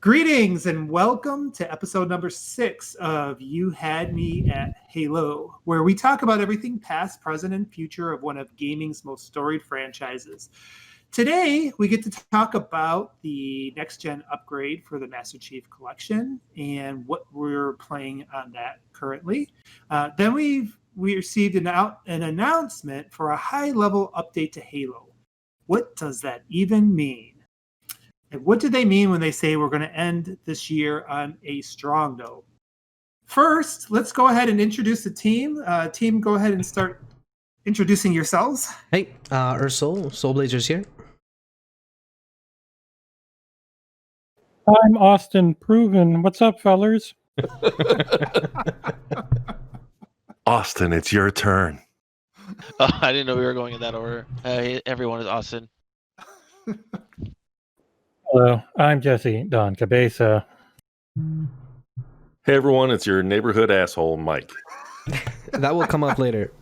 Greetings and welcome to episode number 6 of You Had Me at Halo, where we talk about everything past, present, and future of one of gaming's most storied franchises. Today, we get to talk about the next-gen upgrade for the Masterchief Collection and what we're playing on that currently. Then we received an announcement for a high-level update to Halo. What does that even mean? And what do they mean when they say we're going to end this year on a strong note? First, let's go ahead and introduce the team. Team, go ahead and start introducing yourselves. Hey, Ursol, Soul Blazers here. I'm Austin Proven. What's up, fellers? Austin, it's your turn. Oh, I didn't know we were going in that order. Hey, everyone, is Austin. Hello, I'm Jesse Don Cabeza. Hey everyone, it's your neighborhood asshole, Mike. That will come up later.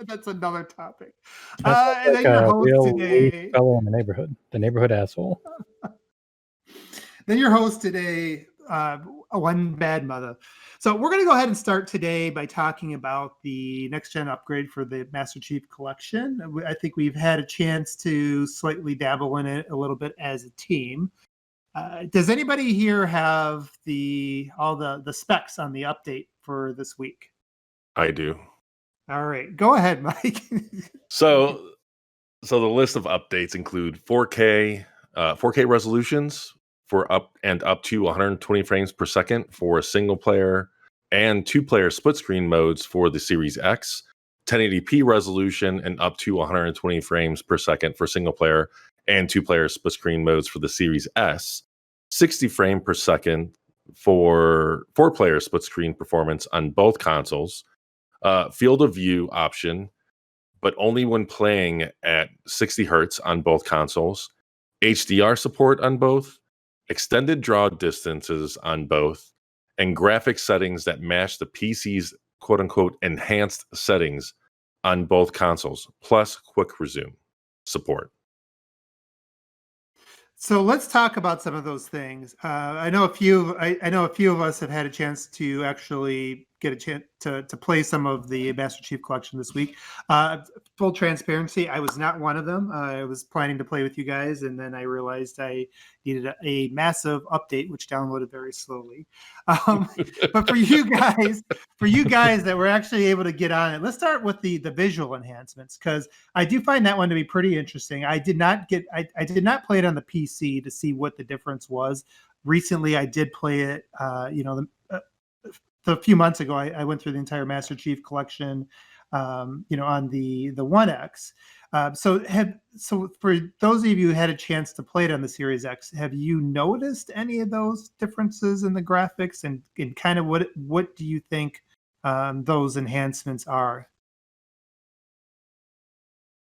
That's another topic. That's and then your host real today, fellow in the neighborhood asshole. Then your host today, One Bad Mother. So we're going to go ahead and start today by talking about the next-gen upgrade for the Masterchief Collection. I think we've had a chance to slightly dabble in it a little bit as a team. Does anybody here have all the specs on the update for this week? I do. All right, go ahead, Mike. So the list of updates include 4K resolutions for up to 120 frames per second for a single player and 2-player split screen modes for the Series X, 1080p resolution and up to 120 frames per second for single player and 2-player split screen modes for the Series S, 60 frame per second for 4-player split screen performance on both consoles, field of view option, but only when playing at 60 hertz on both consoles, HDR support on both, extended draw distances on both, and graphic settings that match the PC's quote-unquote enhanced settings on both consoles, plus quick resume support. So let's talk about some of those things. I know a few of us have had a chance to actually get a chance to play some of the Masterchief Collection this week. Full transparency, I was not one of them. I was planning to play with you guys, and then I realized I needed a massive update, which downloaded very slowly. But for you guys that were actually able to get on it, let's start with the visual enhancements, because I do find that one to be pretty interesting. I did not play it on the PC to see what the difference was. Recently, I did play it. A few months ago, I went through the entire Masterchief Collection, on the One X. So for those of you who had a chance to play it on the Series X, have you noticed any of those differences in the graphics, and kind of what do you think those enhancements are?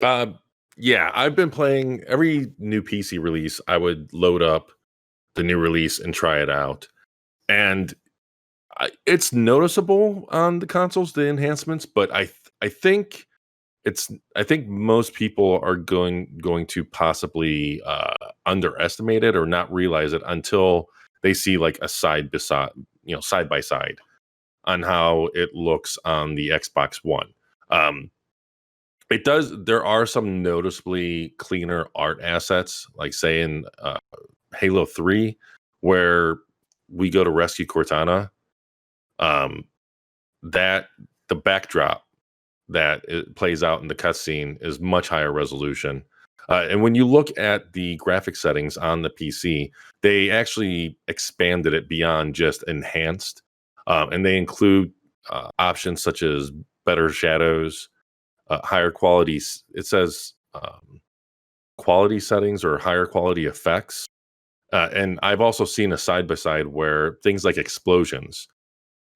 Yeah, I've been playing every new PC release. I would load up the new release and try it out, and it's noticeable on the consoles, the enhancements, but I think most people are going to possibly underestimate it or not realize it until they see like a side by side on how it looks on the Xbox One. There are some noticeably cleaner art assets, like say in Halo 3, where we go to rescue Cortana. That the backdrop that it plays out in the cutscene is much higher resolution. And when you look at the graphic settings on the PC, they actually expanded it beyond just enhanced. And they include options such as better shadows, higher qualities. It says quality settings or higher quality effects. And I've also seen a side-by-side where things like explosions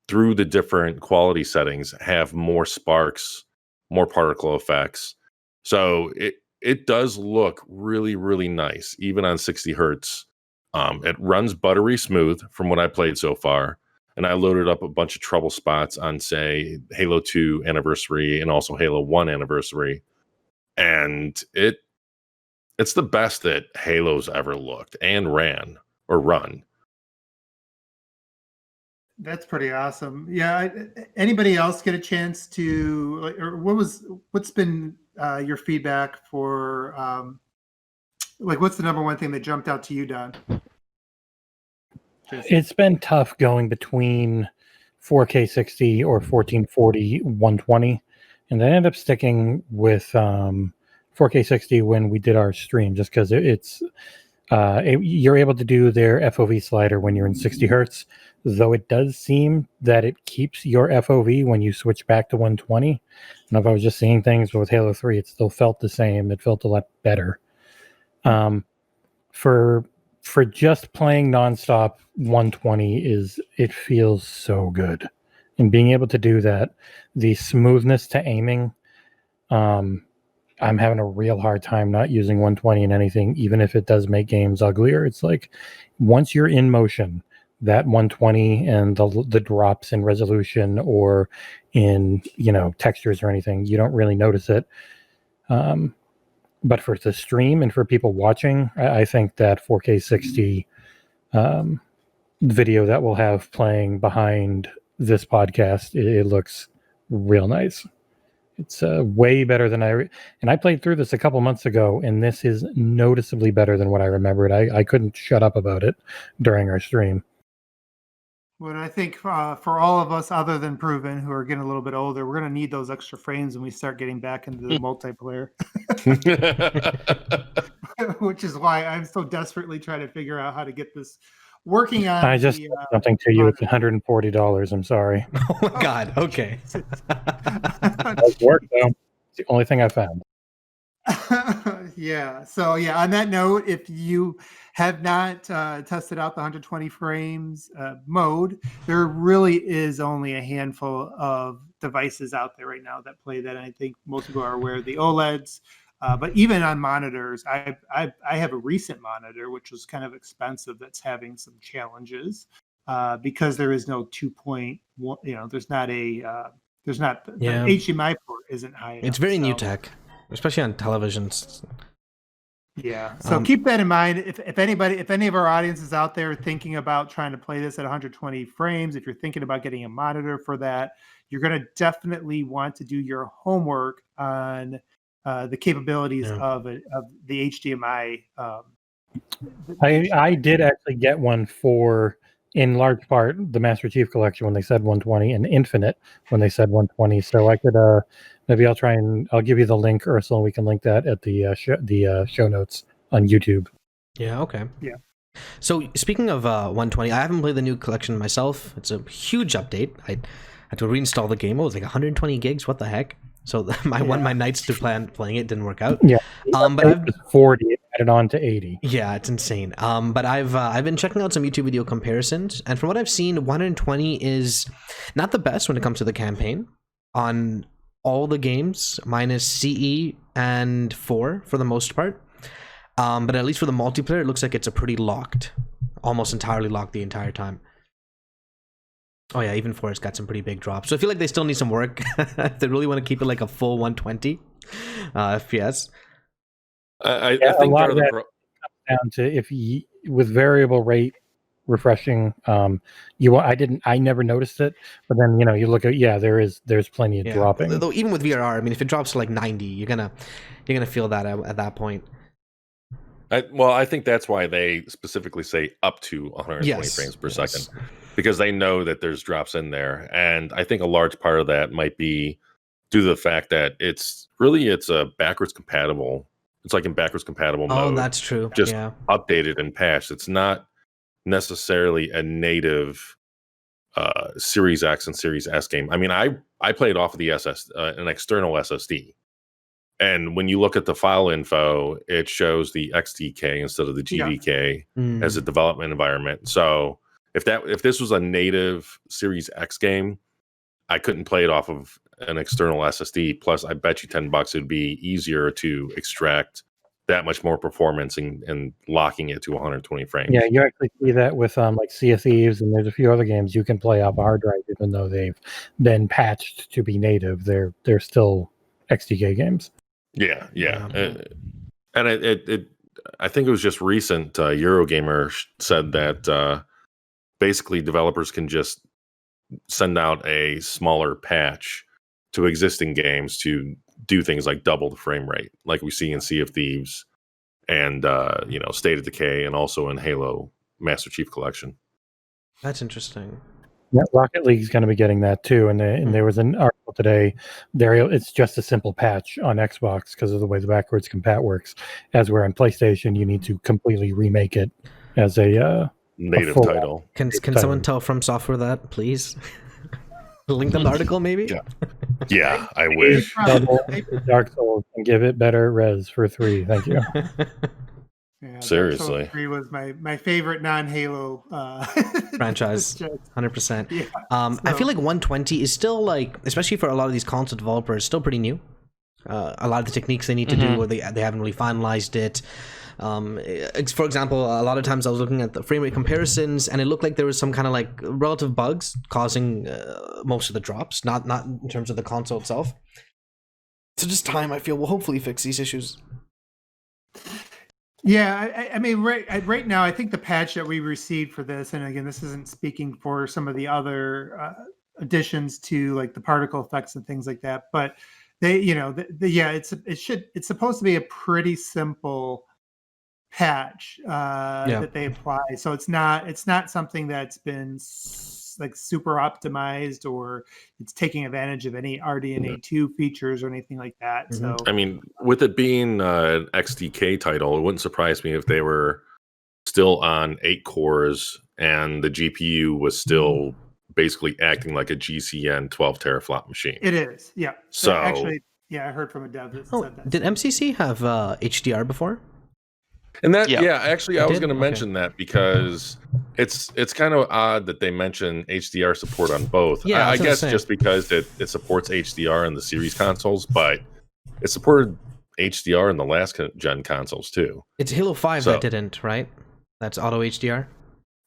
through the different quality settings have more sparks, more particle effects. So it does look really, really nice, even on 60 hertz. It runs buttery smooth from what I played so far. And I loaded up a bunch of trouble spots on, say, Halo 2 Anniversary and also Halo 1 Anniversary. And it's the best that Halo's ever looked and ran or run. That's pretty awesome. Yeah. Anybody else get a chance to, or what's been your feedback for, what's the number one thing that jumped out to you, Don? It's been tough going between 4K 60 or 1440 120, and I ended up sticking with 4K 60 when we did our stream, just because you're able to do their FOV slider when you're in 60 hertz, though it does seem that it keeps your FOV when you switch back to 120. And if I was just seeing things with Halo 3, it still felt the same. It felt a lot better. For just playing nonstop 120 it feels so good. And being able to do that, the smoothness to aiming, I'm having a real hard time not using 120 in anything, even if it does make games uglier. It's like once you're in motion, that 120 and the drops in resolution or in textures or anything, you don't really notice it. But for the stream and for people watching, I think that 4K 60 video that we'll have playing behind this podcast, it looks real nice. It's way better than and I played through this a couple months ago, and this is noticeably better than what I remembered. I couldn't shut up about it during our stream. Well, I think for all of us other than Proven, who are getting a little bit older, we're going to need those extra frames when we start getting back into the multiplayer. Which is why I'm so desperately trying to figure out how to get this working on. I just something to you. It's $140. I'm sorry. Oh my God. Okay. It worked though. It's the only thing I found. Yeah. So yeah, on that note, if you have not tested out the 120 frames mode, there really is only a handful of devices out there right now that play that. And I think most people are aware of the OLEDs. But even on monitors, I have a recent monitor, which was kind of expensive, that's having some challenges because there is no 2.1, there's not the HDMI port isn't high enough. It's very new tech, especially on televisions. Yeah. So keep that in mind. If any of our audience is out there thinking about trying to play this at 120 frames, if you're thinking about getting a monitor for that, you're going to definitely want to do your homework on the capabilities of the HDMI. I did actually get one for, in large part, the Masterchief Collection when they said 120, and Infinite when they said 120. So I could maybe I'll give you the link, Ursula, and we can link that at the show notes on YouTube. Yeah. Okay. Yeah. So speaking of 120, I haven't played the new collection myself. It's a huge update. I had to reinstall the game. It was like 120 gigs. What the heck? So my nights to plan playing it didn't work out. Yeah. But it was 40, it added on to 80. Yeah, it's insane. But I've been checking out some YouTube video comparisons, and from what I've seen, 120 is not the best when it comes to the campaign on all the games, minus CE and 4 for the most part. But at least for the multiplayer, it looks like it's a pretty locked, almost entirely locked the entire time. Oh yeah, even 4's got some pretty big drops. So I feel like they still need some work if they really want to keep it like a full 120 FPS. I think a lot of that comes down to with variable rate refreshing. I never noticed it, but then you look at there's plenty of dropping. Though even with VRR, I mean, if it drops to like 90, you're gonna feel that at that point. I think that's why they specifically say up to 120 frames per second, because they know that there's drops in there. And I think a large part of that might be due to the fact that it's a backwards compatible. It's like in backwards compatible mode. Oh, that's true. Just updated and patched. It's not necessarily a native Series X and Series S game. I mean, I played off of the an external SSD. And when you look at the file info, it shows the XDK instead of the GDK as a development environment. So if this was a native Series X game, I couldn't play it off of an external SSD. Plus, I bet you $10 it would be easier to extract that much more performance and locking it to 120 frames. Yeah, you actually see that with like Sea of Thieves, and there's a few other games you can play off a hard drive, even though they've been patched to be native. They're still XDK games. Yeah. And I think it was just recent. Eurogamer said that basically developers can just send out a smaller patch to existing games to do things like double the frame rate, like we see in Sea of Thieves and State of Decay, and also in Halo Master Chief Collection. That's interesting. Yeah, Rocket League is going to be getting that too, and there was an article today. It's just a simple patch on Xbox because of the way the backwards compat works. As where on PlayStation, you need to completely remake it as a native full title. Can someone tell From Software that, please? Link them the article, maybe. Yeah, I wish. Double Dark Souls and give it better res for 3. Thank you. Yeah, Seriously. Dark Souls 3 was my favorite non-Halo franchise. 100%. Yeah, I feel like 120 is still, like, especially for a lot of these console developers, still pretty new. A lot of the techniques they need to do, or they haven't really finalized it. For example, a lot of times I was looking at the frame rate comparisons, and it looked like there was some kind of like relative bugs causing most of the drops, not in terms of the console itself. So just time, I feel, will hopefully fix these issues. Yeah, I mean, right now, I think the patch that we received for this, and again, this isn't speaking for some of the other additions to like the particle effects and things like that, but they, it's supposed to be a pretty simple patch that they apply. So it's not something that's been like super optimized, or it's taking advantage of any RDNA 2 features or anything like that. So I mean, with it being an XDK title, it wouldn't surprise me if they were still on 8 cores and the GPU was still basically acting like a GCN 12 teraflop machine. it is, yeah. So actually, yeah, I heard from a dev that said that. Did MCC have HDR before? And that, Yeah. actually, I was going to mention that because it's kind of odd that they mention HDR support on both. Yeah, I guess just because it supports HDR in the series consoles, but it supported HDR in the last gen consoles too. It's Halo 5 that didn't, right? That's auto HDR?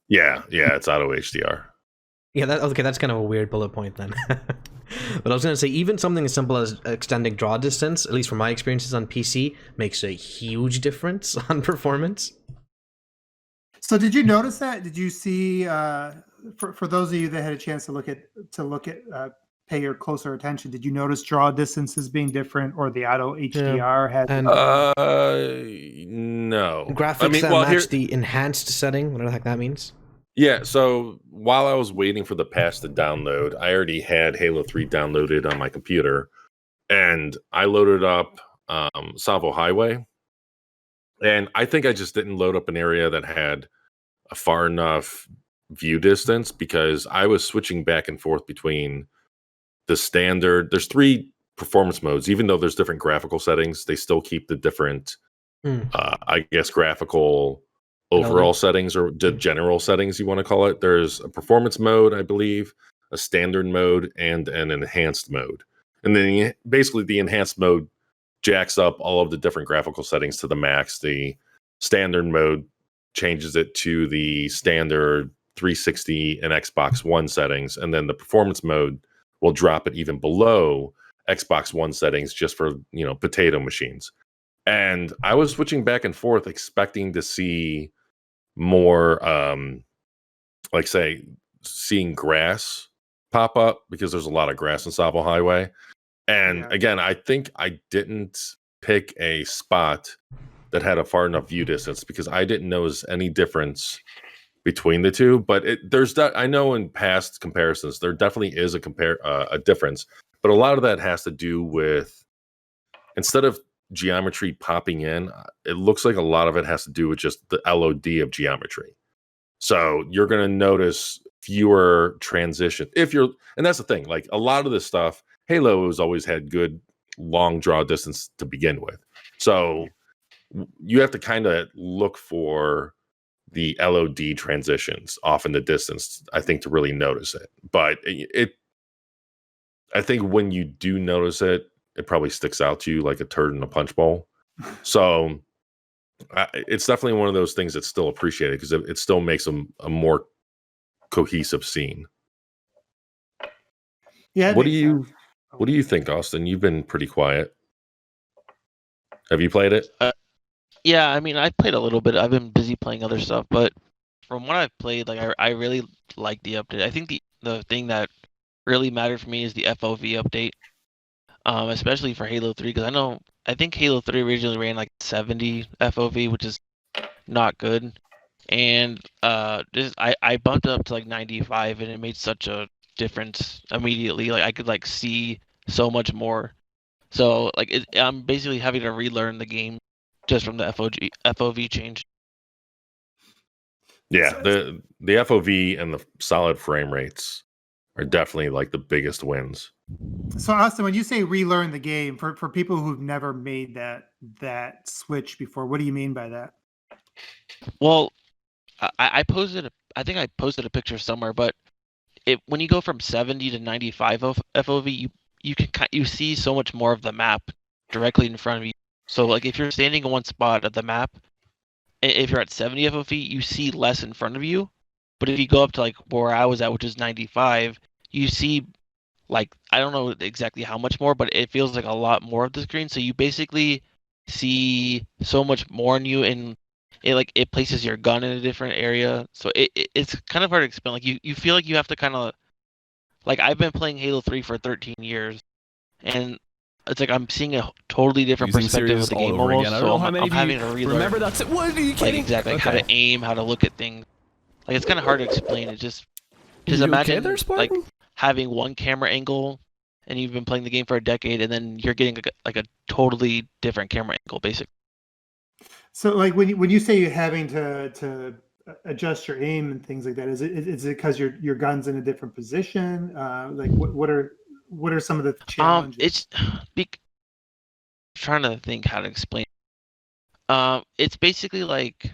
Yeah, it's auto HDR. Yeah, that's kind of a weird bullet point then. But I was going to say, even something as simple as extending draw distance, at least from my experiences on PC, makes a huge difference on performance. So did you notice that? Did you see, for those of you that had a chance to look at pay your closer attention, did you notice draw distances being different, or the auto HDR had? No. Graphics that match the enhanced setting, whatever the heck that means. Yeah, so while I was waiting for the patch to download, I already had Halo 3 downloaded on my computer, and I loaded up Salvo Highway, and I think I just didn't load up an area that had a far enough view distance, because I was switching back and forth between the standard. There's 3 performance modes, even though there's different graphical settings, they still keep the different, I guess, graphical overall settings, or the general settings you want to call it. There's a performance mode, I believe, a standard mode, and an enhanced mode. And then basically the enhanced mode jacks up all of the different graphical settings to the max. The standard mode changes it to the standard 360 and Xbox One settings, and then the performance mode will drop it even below Xbox One settings, just for potato machines. And I was switching back and forth, expecting to see more, like, say, seeing grass pop up, because there's a lot of grass in Salvo Highway. And again, I think I didn't pick a spot that had a far enough view distance, because I didn't notice any difference between the two. But I know in past comparisons there definitely is a difference, but a lot of that has to do with, instead of geometry popping in, it looks like a lot of it has to do with just the LOD of geometry. So you're going to notice fewer transition and that's the thing, like a lot of this stuff, Halo has always had good long draw distance to begin with. So you have to kind of look for the LOD transitions off in the distance, I think, to really notice it. But I think when you do notice it, it probably sticks out to you like a turd in a punch bowl. So it's definitely one of those things that's still appreciated, because it still makes a more cohesive scene. Yeah. What do you think, Austin? You've been pretty quiet. Have you played it? Yeah, I mean, I played a little bit. I've been busy playing other stuff, but from what I've played, like I really like the update. I think the thing that really mattered for me is the FOV update, especially for Halo 3, because I think Halo 3 originally ran like 70 FOV, which is not good, and just I bumped it up to like 95, and it made such a difference immediately. Like I could like see so much more. So like I'm basically having to relearn the game just from the FOV change. Yeah, So- the FOV and the solid frame rates are definitely like the biggest wins. So Austin, when you say relearn the game, for people who've never made that switch before, what do you mean by that? Well, I posted I think I posted a picture somewhere, but when you go from 70 to 95 FOV, you see so much more of the map directly in front of you. So like if you're standing in one spot of the map, if you're at 70 FOV, you see less in front of you. But if you go up to like where I was at, which is 95, you see like I don't know exactly how much more, but it feels like a lot more of the screen. So you basically see so much more in you, and it places your gun in a different area. So it's kind of hard to explain. Like you feel like you have to kind of like I've been playing Halo 3 for 13 years, and it's like I'm seeing a totally different Using perspective serious of the all game over again. almost. I don't So know how many I'm of you having to relearn remember that's it. What are you like kidding? exactly like how to aim, how to look at things. Like it's kind of hard to explain. It just You imagine okay there, like Spartan? having one camera angle, and you've been playing the game for a decade, and then you're getting like a totally different camera angle, basically. So like when you say you're having to adjust your aim and things like that, is it because your gun's in a different position? Like what are some of the challenges? It's trying to think how to explain. It's basically like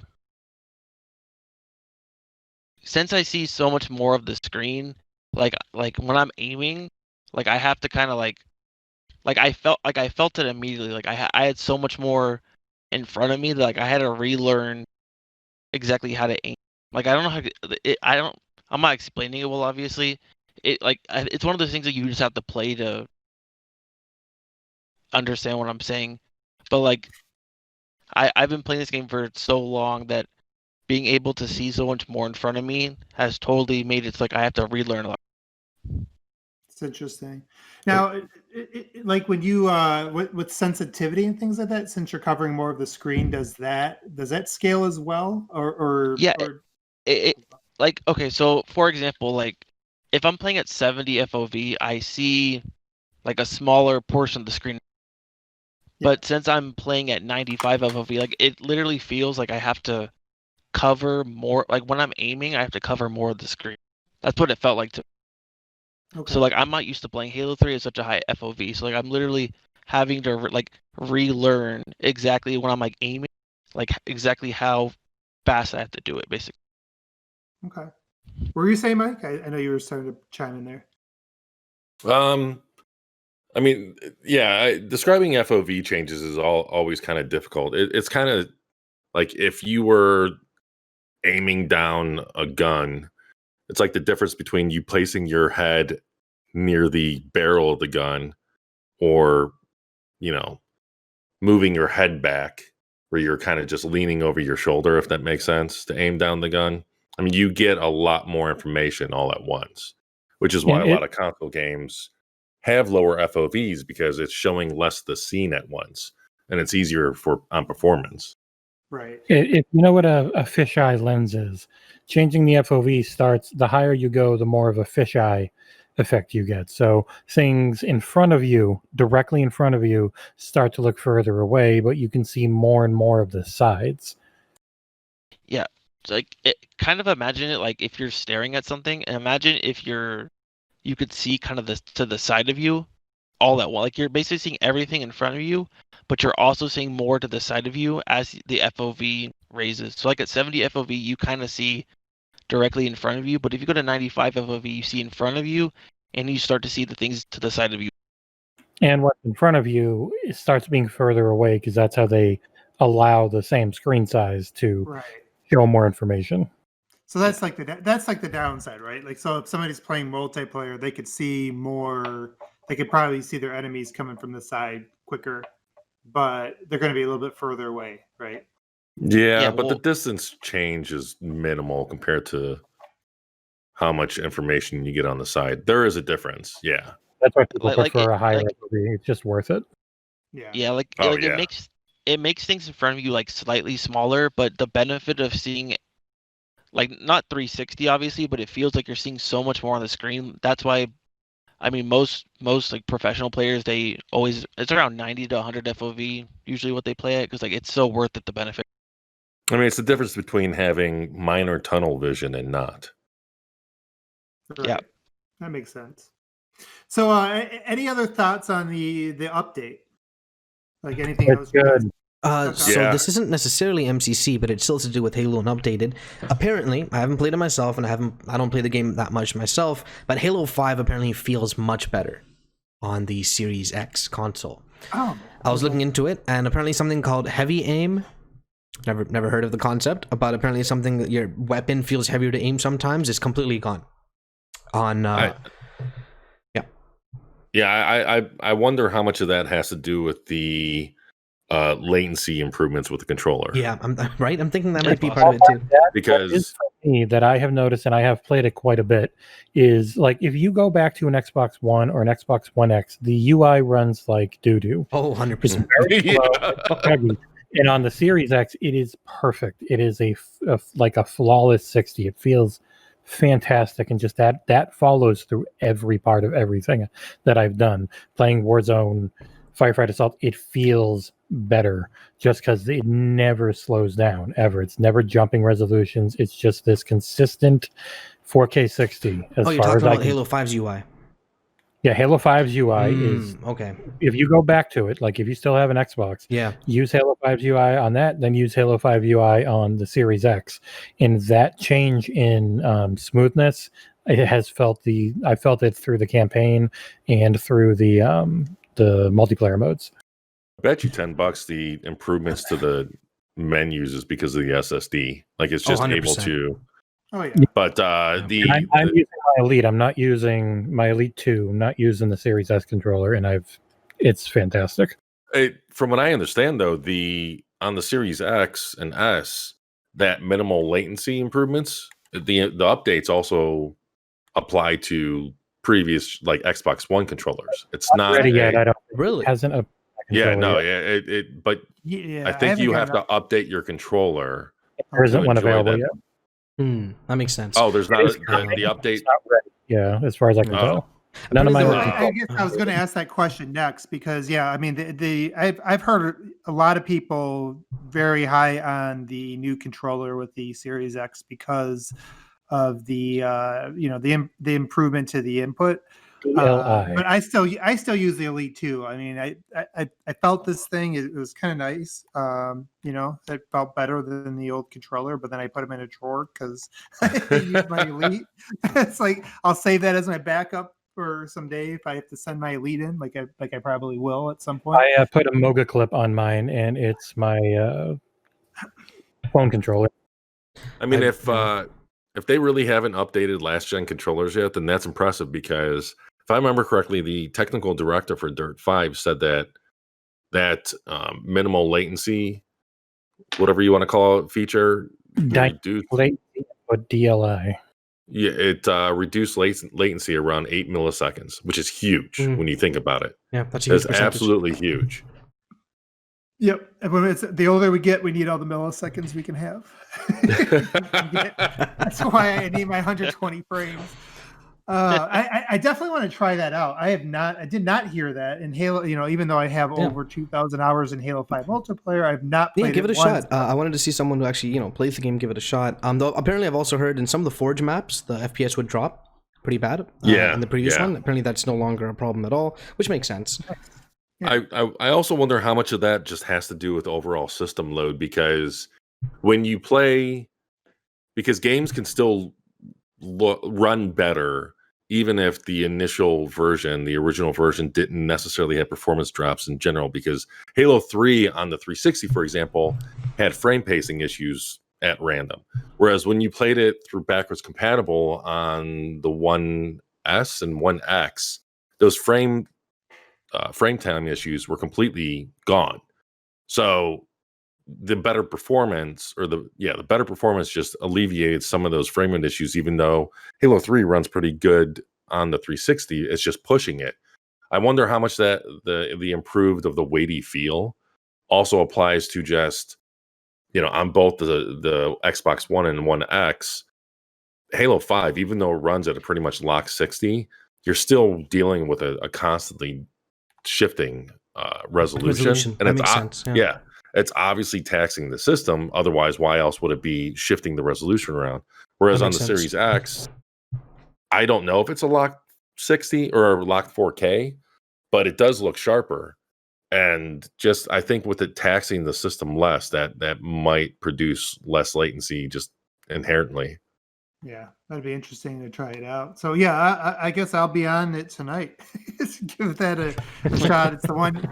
since I see so much more of the screen, like when I'm aiming, like I have to kind of like I felt it immediately. Like I had so much more in front of me that like I had to relearn exactly how to aim. Like I don't know how I don't. I'm not explaining it well, obviously. It's one of those things that you just have to play to understand what I'm saying. But like I've been playing this game for so long that being able to see so much more in front of me has totally made it so, like I have to relearn a lot. It's interesting. Now, like when you with sensitivity and things like that, since you're covering more of the screen, does that scale as well, Yeah, or it like okay. So for example, like if I'm playing at 70 FOV, I see like a smaller portion of the screen. Yeah. But since I'm playing at 95 FOV, like it literally feels like I have to cover more. Like when I'm aiming, I have to cover more of the screen. That's what it felt like to. Okay. So like I'm not used to playing Halo 3 at such a high FOV. So like I'm literally having to like relearn exactly when I'm like aiming, like exactly how fast I have to do it, basically. Okay. What were you saying, Mike? I know you were starting to chime in there. I mean, yeah, describing FOV changes is always kind of difficult. It's kind of like if you were aiming down a gun, it's like the difference between you placing your head near the barrel of the gun or, moving your head back where you're kind of just leaning over your shoulder, if that makes sense, to aim down the gun. I mean, you get a lot more information all at once, which is why And a lot of console games have lower FOVs because it's showing less the scene at once and it's easier on performance. Right. If you know what a fisheye lens is, changing the FOV starts, the higher you go, the more of a fisheye effect you get. So things in front of you, directly in front of you, start to look further away, but you can see more and more of the sides. Yeah. It's like kind of imagine it like if you're staring at something, and imagine if you could see kind of to the side of you all at once. Like you're basically seeing everything in front of you, but you're also seeing more to the side of you as the FOV raises. So like at 70 FOV, you kind of see directly in front of you, but if you go to 95 FOV, you see in front of you, and you start to see the things to the side of you. And what's in front of you, it starts being further away because that's how they allow the same screen size to Right. show more information. So that's like the downside, right? Like, so if somebody's playing multiplayer, they could see more. They could probably see their enemies coming from the side quicker, but they're going to be a little bit further away, right? Yeah, but the well, distance change is minimal compared to how much information you get on the side. There is a difference. Yeah. That's why people like prefer it, a higher like FOV. It's just worth it. yeah, Oh, like yeah. it makes things in front of you like slightly smaller, but the benefit of seeing like not 360 obviously, but it feels like you're seeing so much more on the screen. That's why I mean most like professional players they always it's around 90 to 100 FOV usually what they play at because like it's so worth it the benefit. I mean, it's the difference between having minor tunnel vision and not. Right. Yeah. That makes sense. So, any other thoughts on the update? Like anything It's else? You guys good. took So on? Yeah. this isn't necessarily MCC, but it's still to do with Halo and Updated. Apparently, I haven't played it myself, and I don't play the game that much myself. But Halo 5 apparently feels much better on the Series X console. Oh, I was looking into it, and apparently something called heavy aim. Never heard of the concept, but apparently something that your weapon feels heavier to aim sometimes is completely gone. On I wonder how much of that has to do with the latency improvements with the controller. yeah, I'm right. I'm thinking that might be That's part of it too. That is Because for me that I have noticed, and I have played it quite a bit, is like if you go back to an Xbox One or an Xbox One X, the UI runs like doo-doo. Oh, It's 100%. very slow. Yeah. It's heavy. And on the Series X, it is perfect. It is like a flawless 60. It feels fantastic, and just that follows through every part of everything that I've done. Playing Warzone, Firefight Assault, it feels better just because it never slows down ever. It's never jumping resolutions. It's just this consistent 4K 60 as Oh, you're far as talking I about can. Halo 5's UI. Yeah, Halo 5's UI is, Okay. if you go back to it, like if you still have an Xbox, Yeah. use Halo 5's UI on that, then use Halo 5 UI on the Series X. And that change in smoothness, I felt it through the campaign and through the multiplayer modes. I bet you $10 the improvements to the menus is because of the SSD. Like it's just able 100%. to. Oh yeah. But I'm using my Elite. I'm not using my Elite 2, not using the Series S controller, and it's fantastic. From what I understand, though, on the Series X and S, that minimal latency improvements, the updates also apply to previous like Xbox One controllers. It's not Ready yet? I don't. Really? It hasn't a Yeah, controller no, yet. yeah, but Yeah. I think haven't you have gotten to update your controller. There isn't to one enjoy available that. yet. That makes sense. Oh, there's not It is the coming. update. It's not ready. Yeah, as far as I can Oh. tell. None of mine Apparently are there- I guess I was going to ask that question next because I mean I've heard a lot of people very high on the new controller with the Series X because of the the improvement to the input. DLI. But I still use the Elite 2. I mean I felt this thing, it was kind of nice. It felt better than the old controller, but then I put them in a drawer because I use my Elite. It's like I'll save that as my backup for someday if I have to send my Elite in, like I probably will at some point. I put a Moga clip on mine, and it's my phone controller. I mean, I- if they really haven't updated last gen controllers yet, then that's impressive because if I remember correctly, the technical director for Dirt 5 said that minimal latency, whatever you want to call it, feature reduced. Latency, but DLI. Yeah, it reduced latency around 8 milliseconds, which is huge when you think about it. Yeah, that's a huge It's percentage. absolutely huge. Yep. And when the older we get, we need all the milliseconds we can have. That's why I need my 120 frames. I definitely want to try that out. I did not hear that in Halo. Even though I have over 2,000 hours in Halo 5 multiplayer, I've not played give it a once. shot. I wanted to see someone who actually plays the game, give it a shot. Though apparently I've also heard in some of the Forge maps the FPS would drop pretty bad. In the previous one, apparently that's no longer a problem at all, which makes sense. I also wonder how much of that just has to do with overall system load because when you play, because games can still run better even if the initial version, the original version, didn't necessarily have performance drops in general, because Halo 3 on the 360, for example, had frame pacing issues at random. Whereas when you played it through backwards compatible on the 1S and 1X, those frame time issues were completely gone. So the better performance the better performance just alleviates some of those frame rate issues, even though Halo 3 runs pretty good on the 360. It's just pushing it. I wonder how much that the improved of the weighty feel also applies to just, on both the Xbox One and One X. Halo 5, even though it runs at a pretty much lock 60, you're still dealing with a constantly shifting resolution. And that makes sense. Yeah, it's obviously taxing the system. Otherwise, why else would it be shifting the resolution around? Whereas on the Series X, I don't know if it's a lock 60 or a lock 4K, but it does look sharper. And just, I think with it taxing the system less, that might produce less latency just inherently. Yeah, that'd be interesting to try it out. So yeah, I guess I'll be on it tonight. Give that a shot. It's the one.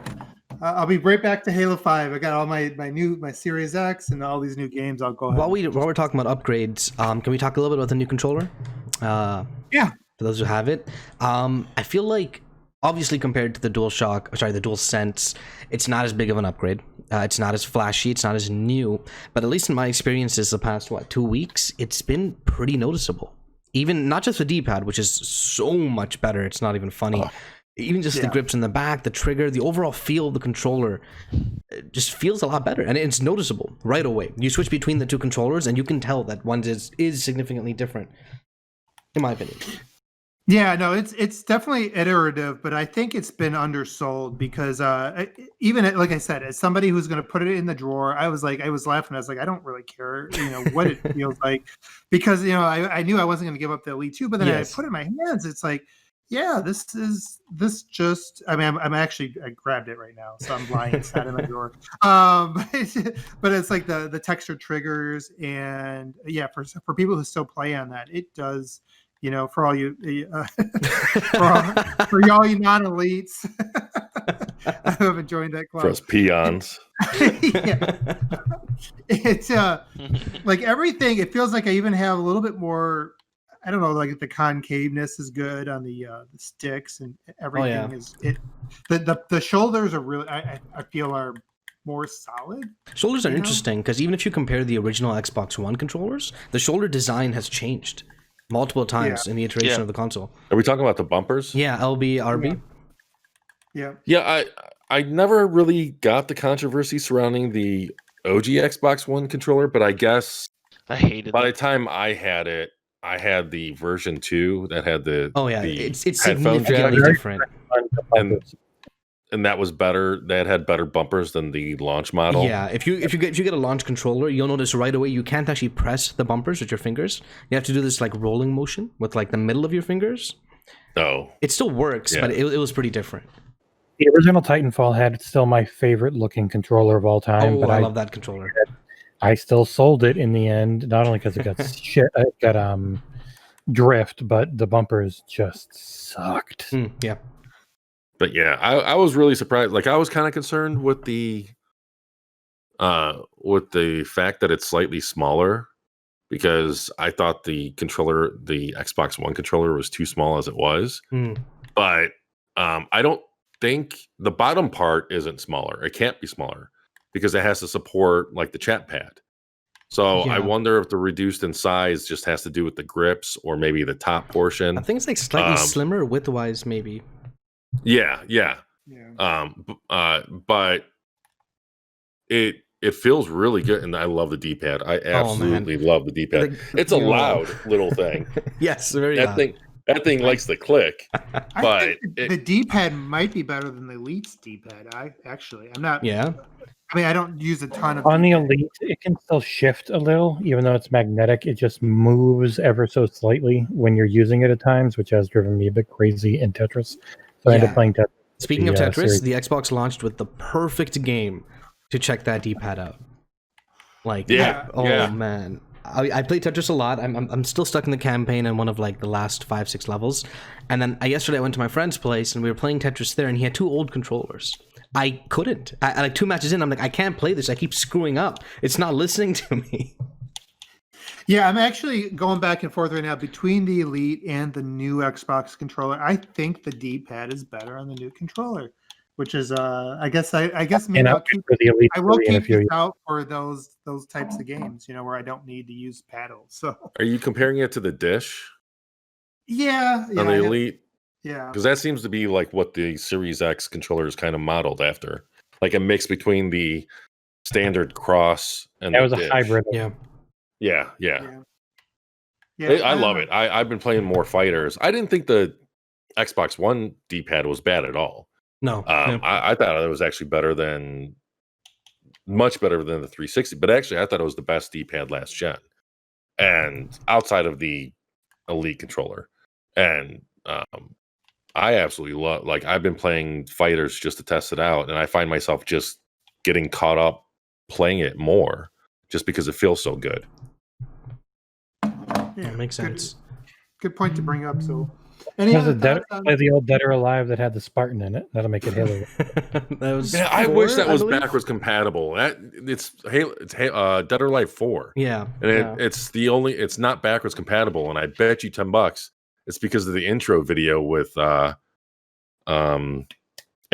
I'll be right back to Halo 5. I got all my Series X and all these new games. I'll go ahead. While we're talking about upgrades, can we talk a little bit about the new controller? Yeah. For those who have it, I feel like obviously compared to the DualSense, it's not as big of an upgrade. It's not as flashy. It's not as new. But at least in my experiences, the past 2 weeks, it's been pretty noticeable. Even not just the D-pad, which is so much better. It's not even funny. Even just the grips in the back, the trigger, the overall feel of the controller just feels a lot better, and it's noticeable right away. You switch between the two controllers, and you can tell that one is significantly different, in my opinion. Yeah, no, it's definitely iterative, but I think it's been undersold because even like I said, as somebody who's going to put it in the drawer, I was laughing. I was like, I don't really care, what it feels like, because I knew I wasn't going to give up the Elite 2, but then I put it in my hands. It's like, yeah, I grabbed it right now, so I'm lying. It's not in my drawer. But it's like the texture triggers, and yeah, for people who still play on that, it does. For all you, for y'all you non-elites, I haven't joined that club. For us peons, it's like everything. It feels like I even have a little bit more. I don't know, like the concaveness is good on the sticks, and everything is it. The shoulders are really, I feel, are more solid. Shoulders are interesting because even if you compare the original Xbox One controllers, the shoulder design has changed multiple times in the iteration of the console. Are we talking about the bumpers? Yeah, LB, RB. Yeah. I never really got the controversy surrounding the OG Xbox One controller, but I guess I hated by the time I had it, I had the version 2 that had the it's headphone jack, significantly different. and that was better. That had better bumpers than the launch model. Yeah, if you get a launch controller, you'll notice right away you can't actually press the bumpers with your fingers. You have to do this like rolling motion with like the middle of your fingers. Oh, it still works, but it was pretty different. The original Titanfall had still my favorite looking controller of all time. But I love that controller. I still sold it in the end, not only because it got it got drift, but the bumpers just sucked. Yeah. But yeah, I was really surprised. Like I was kind of concerned with the fact that it's slightly smaller, because I thought the Xbox One controller was too small as it was. But I don't think the bottom part isn't smaller. It can't be smaller because it has to support like the chat pad. So I wonder if the reduced in size just has to do with the grips or maybe the top portion. I think it's like slightly slimmer width-wise, maybe. Yeah. But it feels really good, and I love the D-pad. I absolutely love the D-pad. It's a loud little thing. Yes, very loud. That thing likes to click. I think the D-pad might be better than the Elite's D-pad. I'm not. Yeah. I mean, I don't use a ton of. On the Elite, it can still shift a little, even though it's magnetic. It just moves ever so slightly when you're using it at times, which has driven me a bit crazy in Tetris. So I ended up playing Tetris. Speaking of Tetris, the Xbox launched with the perfect game to check that D-pad out. Man. I play Tetris a lot. I'm still stuck in the campaign in one of like the last 5-6 levels. And then yesterday I went to my friend's place and we were playing Tetris there, and he had 2 old controllers. I couldn't. I like 2 matches in, I'm like, I can't play this. I keep screwing up. It's not listening to me. Yeah, I'm actually going back and forth right now between the Elite and the new Xbox controller. I think the D-pad is better on the new controller, which is I guess maybe And I'll up keep for the Elite I will 3 in a keep few this years. out for those types of games, where I don't need to use paddles. So Are you comparing it to the Dish yeah, on the I have- Elite? yeah. Because that seems to be like what the Series X controller is kind of modeled after, like a mix between the standard cross and That the was a Dish. hybrid. Yeah. Yeah. Yeah, I love it. I've been playing more fighters. I didn't think the Xbox One D-pad was bad at all. No. I thought it was actually much better than the 360. But actually, I thought it was the best D-pad last gen, and outside of the Elite controller. And I absolutely love. Like, I've been playing fighters just to test it out, and I find myself just getting caught up playing it more, just because it feels so good. Yeah, That makes sense. Good point to bring up. So, any There's other a Dead, thoughts on? play the old Dead or Alive that had the Spartan in it. That'll make it Halo. That was. Yeah, I wish 4, that was believe? backwards compatible. It's Dead or Alive 4. Yeah. And yeah. it's not backwards compatible, and I bet you $10 it's because of the intro video with Aerosmith,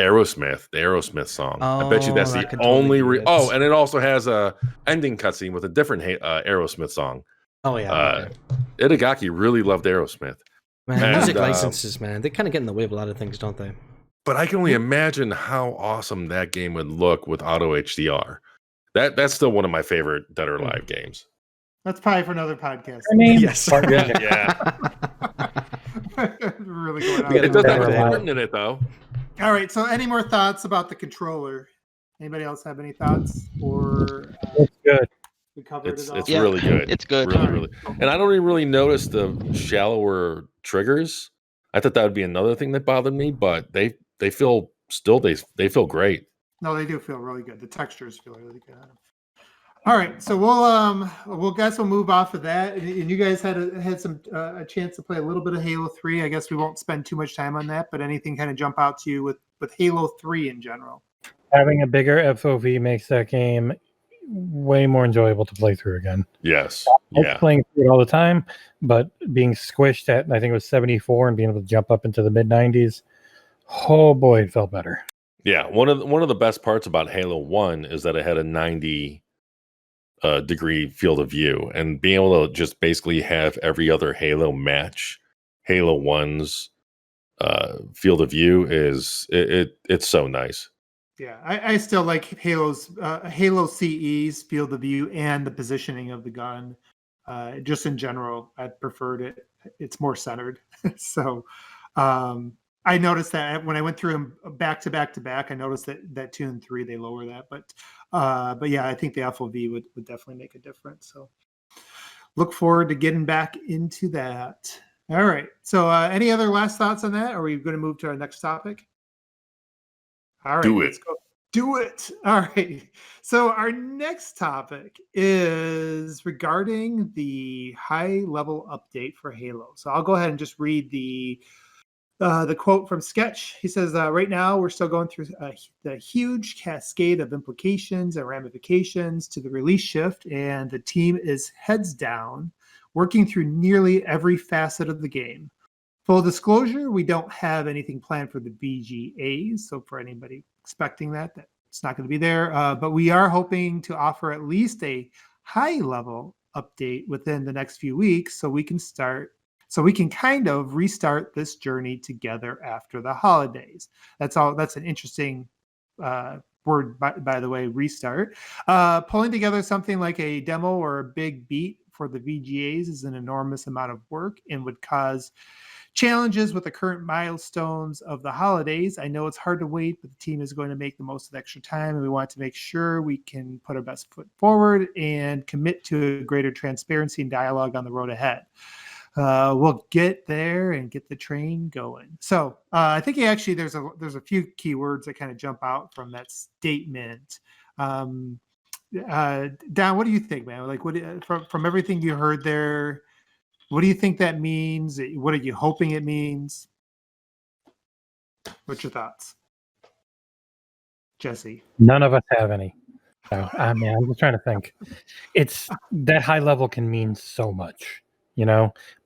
the Aerosmith song. I bet you that's that the could totally only be it. and it also has a ending cutscene with a different Aerosmith song. Oh yeah. Okay. Itagaki really loved Aerosmith, Man, and, music licenses, man, they kind of get in the way of a lot of things, don't they? but I can only imagine how awesome that game would look with auto HDR. That's still one of my favorite Dead or Alive games. That's probably for another podcast. I mean, Yes. Spartan in it. Really going on. We gotta It does go have back a to Spartan in it, though. All right. So, any more thoughts about the controller? Anybody else have any thoughts? Or It's good. we covered It's it all? Yeah, really good. it's good. Really, All right. really. And I don't even really notice the shallower triggers. I thought that would be another thing that bothered me, but they feel great. No, they do feel really good. The textures feel really good. All right, so we'll move off of that, and you guys had a chance to play a little bit of Halo 3. I guess we won't spend too much time on that, but anything kind of jump out to you with Halo 3 in general? Having a bigger FOV makes that game way more enjoyable to play through again. Yes. I was Yeah. playing through it all the time, but being squished at, I think it was 74 and being able to jump up into the mid 90s, oh boy, it felt better. Yeah. One of the best parts about Halo 1 is that it had a 90 degree field of view, and being able to just basically have every other Halo match Halo 1's field of view it's so nice. Yeah, I still like Halo CE's field of view and the positioning of the gun. Just in general, I preferred it. It's more centered. So I noticed that when I went through them back to back, I noticed that 2 and 3 they lower that. But yeah, I think the FOV would definitely make a difference. So look forward to getting back into that. All right. So any other last thoughts on that? Or are we going to move to our next topic? All right, Do it. let's go. Do it. All right. So our next topic is regarding the high-level update for Halo. So I'll go ahead and just read the quote from Sketch. He says, right now we're still going through the huge cascade of implications and ramifications to the release shift, and the team is heads down, working through nearly every facet of the game. Full disclosure, we don't have anything planned for the BGAs. So for anybody expecting that it's not going to be there. But we are hoping to offer at least a high-level update within the next few weeks so we can kind of restart this journey together after the holidays. That's an interesting word, by the way, restart. Pulling together something like a demo or a big beat for the VGAs is an enormous amount of work and would cause challenges with the current milestones of the holidays. I know it's hard to wait, but the team is going to make the most of the extra time, and we want to make sure we can put our best foot forward and commit to a greater transparency and dialogue on the road ahead. We'll get there and get the train going. So I think there's a few key words that kind of jump out from that statement. Don, what do you think, man? Like, from everything you heard there, what do you think that means? What are you hoping it means? What's your thoughts, Jesse? None of us have any. So, I'm just trying to think. It's that high level can mean so much,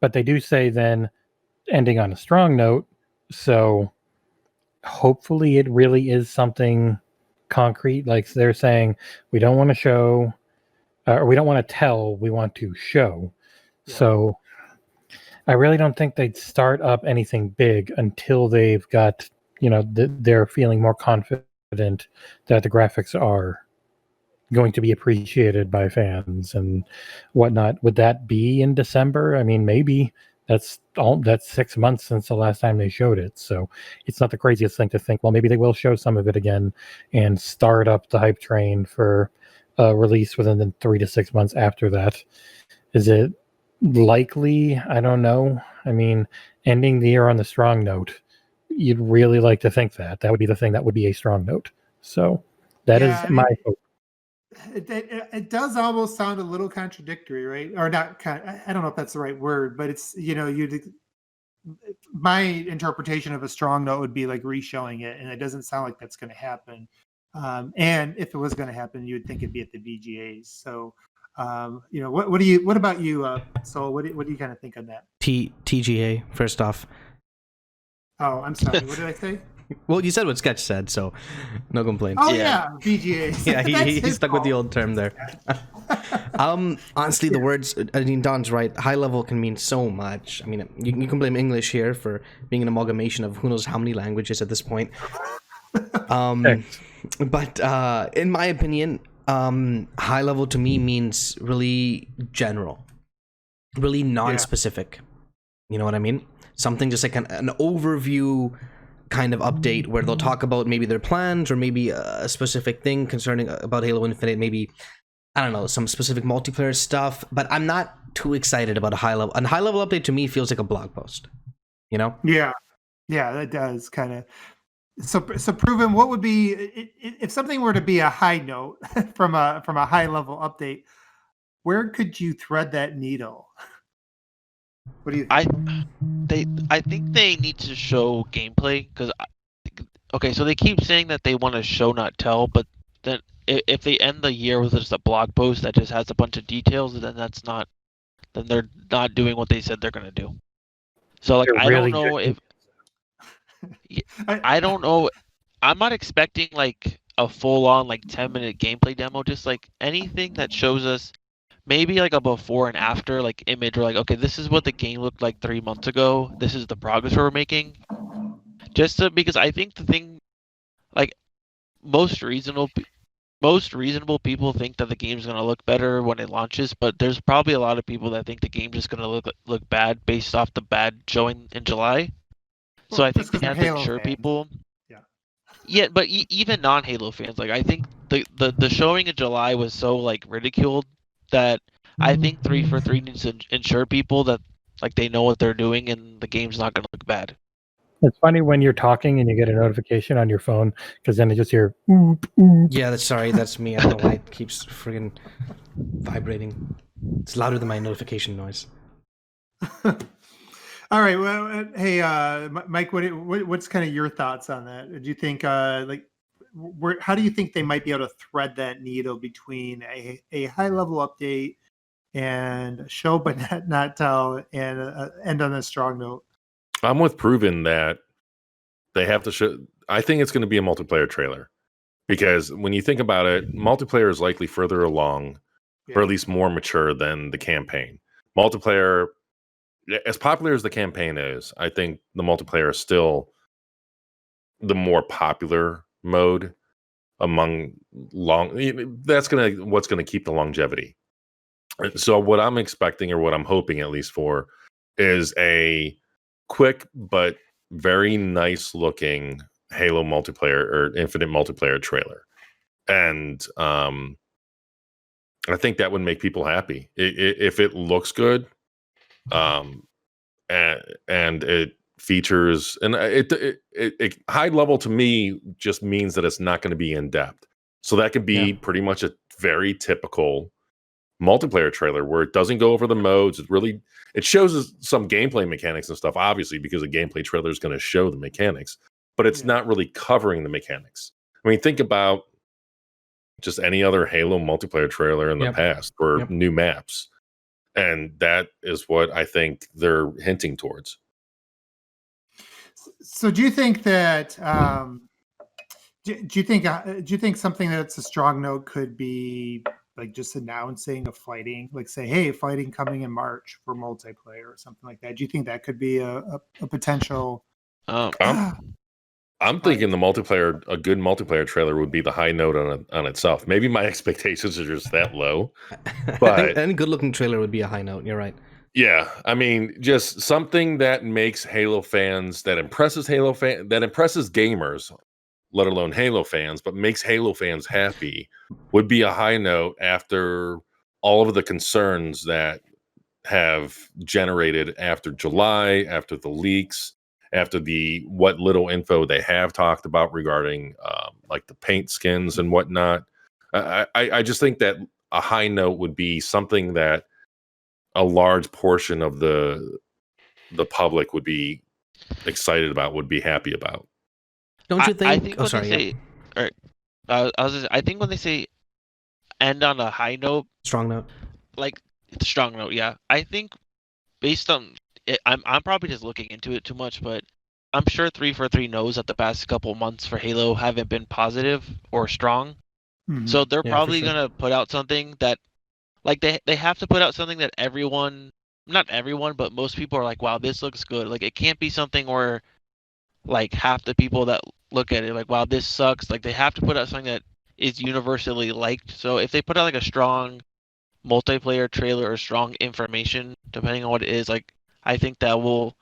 but they do say then ending on a strong note. So hopefully it really is something concrete. Like they're saying, we don't want to show, or we don't want to tell, we want to show. Yeah. So I really don't think they'd start up anything big until they've got, they're feeling more confident that the graphics are going to be appreciated by fans and whatnot. Would that be in December? I mean, maybe. That's 6 months since the last time they showed it, so it's not the craziest thing to think, well, maybe they will show some of it again and start up the hype train for a release within the 3 to 6 months after that. Is it likely? I don't know. I mean, ending the year on the strong note, you'd really like to think that would be the thing that would be a strong note. So that is my hope. It does almost sound a little contradictory, right? Or not? I don't know if that's the right word, but it's my interpretation of a strong note would be like re-showing it, and it doesn't sound like that's going to happen. And if it was going to happen, you would think it'd be at the VGAs. So, what about you? So, what do you kind of think on that? TGA first off. Oh, I'm sorry. What did I say? Well, you said what Sketch said, so no complaints. Oh yeah, VGAs. Yeah, he stuck with the old term there. Honestly, the words, I mean, Don's right. High level can mean so much. I mean, you can blame English here for being an amalgamation of who knows how many languages at this point. But in my opinion, high level to me means really general, really non-specific. You know what I mean? Something just like an overview kind of update where they'll talk about maybe their plans or maybe a specific thing concerning about Halo Infinite, maybe, I don't know, some specific multiplayer stuff, but I'm not too excited about a high level update. To me feels like a blog post, you know? Yeah, that does kind of. So Proven, what would be if something were to be a high note from a high level update? Where could you thread that needle? What do you think? I think they need to show gameplay because so they keep saying that they want to show not tell, but then if they end the year with just a blog post that just has a bunch of details, then they're not doing what they said they're gonna do. So like I don't know if I don't know. I'm not expecting like a full on like 10-minute gameplay demo, just like anything that shows us maybe like a before and after like image, or like, okay, this is what the game looked like 3 months ago. This is the progress we're making. Because I think the thing, like most reasonable people think that the game's gonna look better when it launches, but there's probably a lot of people that think the game's just gonna look bad based off the bad showing in July. Well, so I think they have to ensure people. Yeah, but even non-Halo fans, like I think the showing in July was so like ridiculed that I think 343 needs to ensure people that like they know what they're doing and the game's not going to look bad. It's funny when you're talking and you get a notification on your phone because then you just hear. Yeah, that's me. I don't know why it keeps friggin' vibrating. It's louder than my notification noise. All right. Well, hey, Mike, what's kind of your thoughts on that? Do you think how do you think they might be able to thread that needle between a high level update and show but not tell and end on a strong note? I'm with Proven that they have to show. I think it's going to be a multiplayer trailer because when you think about it, multiplayer is likely further along, or at least more mature than the campaign. Multiplayer, as popular as the campaign is, I think the multiplayer is still the more popular mode among what's gonna keep the longevity. So what I'm expecting, or what I'm hoping at least for, is a quick but very nice looking Halo multiplayer or Infinite multiplayer trailer. And I think that would make people happy if it looks good. And it features, and it high level to me just means that it's not going to be in depth. So that could be pretty much a very typical multiplayer trailer where it doesn't go over the modes. It shows us some gameplay mechanics and stuff, obviously, because a gameplay trailer is going to show the mechanics, but it's not really covering the mechanics. I mean, think about just any other Halo multiplayer trailer in the past or new maps. And that is what I think they're hinting towards. So do you think that do you think something that's a strong note could be like just announcing a fighting, like say, hey, fighting coming in March for multiplayer or something like that? Do you think that could be a potential? Um, I'm thinking a good multiplayer trailer would be the high note on itself. Maybe my expectations are just that low. But any good-looking trailer would be a high note. You're right. yeah, I mean, just something that makes Halo fans, that impresses gamers, let alone Halo fans, but makes Halo fans happy, would be a high note after all of the concerns that have generated after July, after the leaks, after what little info they have talked about regarding like the paint skins and whatnot. I just think that a high note would be something that a large portion of the public would be excited about, would be happy about. Don't you think? I think Oh, when sorry. they say, or I think when they say end on a high note, Strong note. like it's a strong note, yeah. I think based on it, I'm probably just looking into it too much, but I'm sure 343 knows that the past couple months for Halo haven't been positive or strong. Mhm. So they're Yeah, for probably sure. gonna put out something that, like they have to put out something that not everyone, but most people are like, wow, this looks good. Like it can't be something where like half the people that look at it like, wow, this sucks. Like they have to put out something that is universally liked. So if they put out like a strong multiplayer trailer or strong information, depending on what it is, like I think that will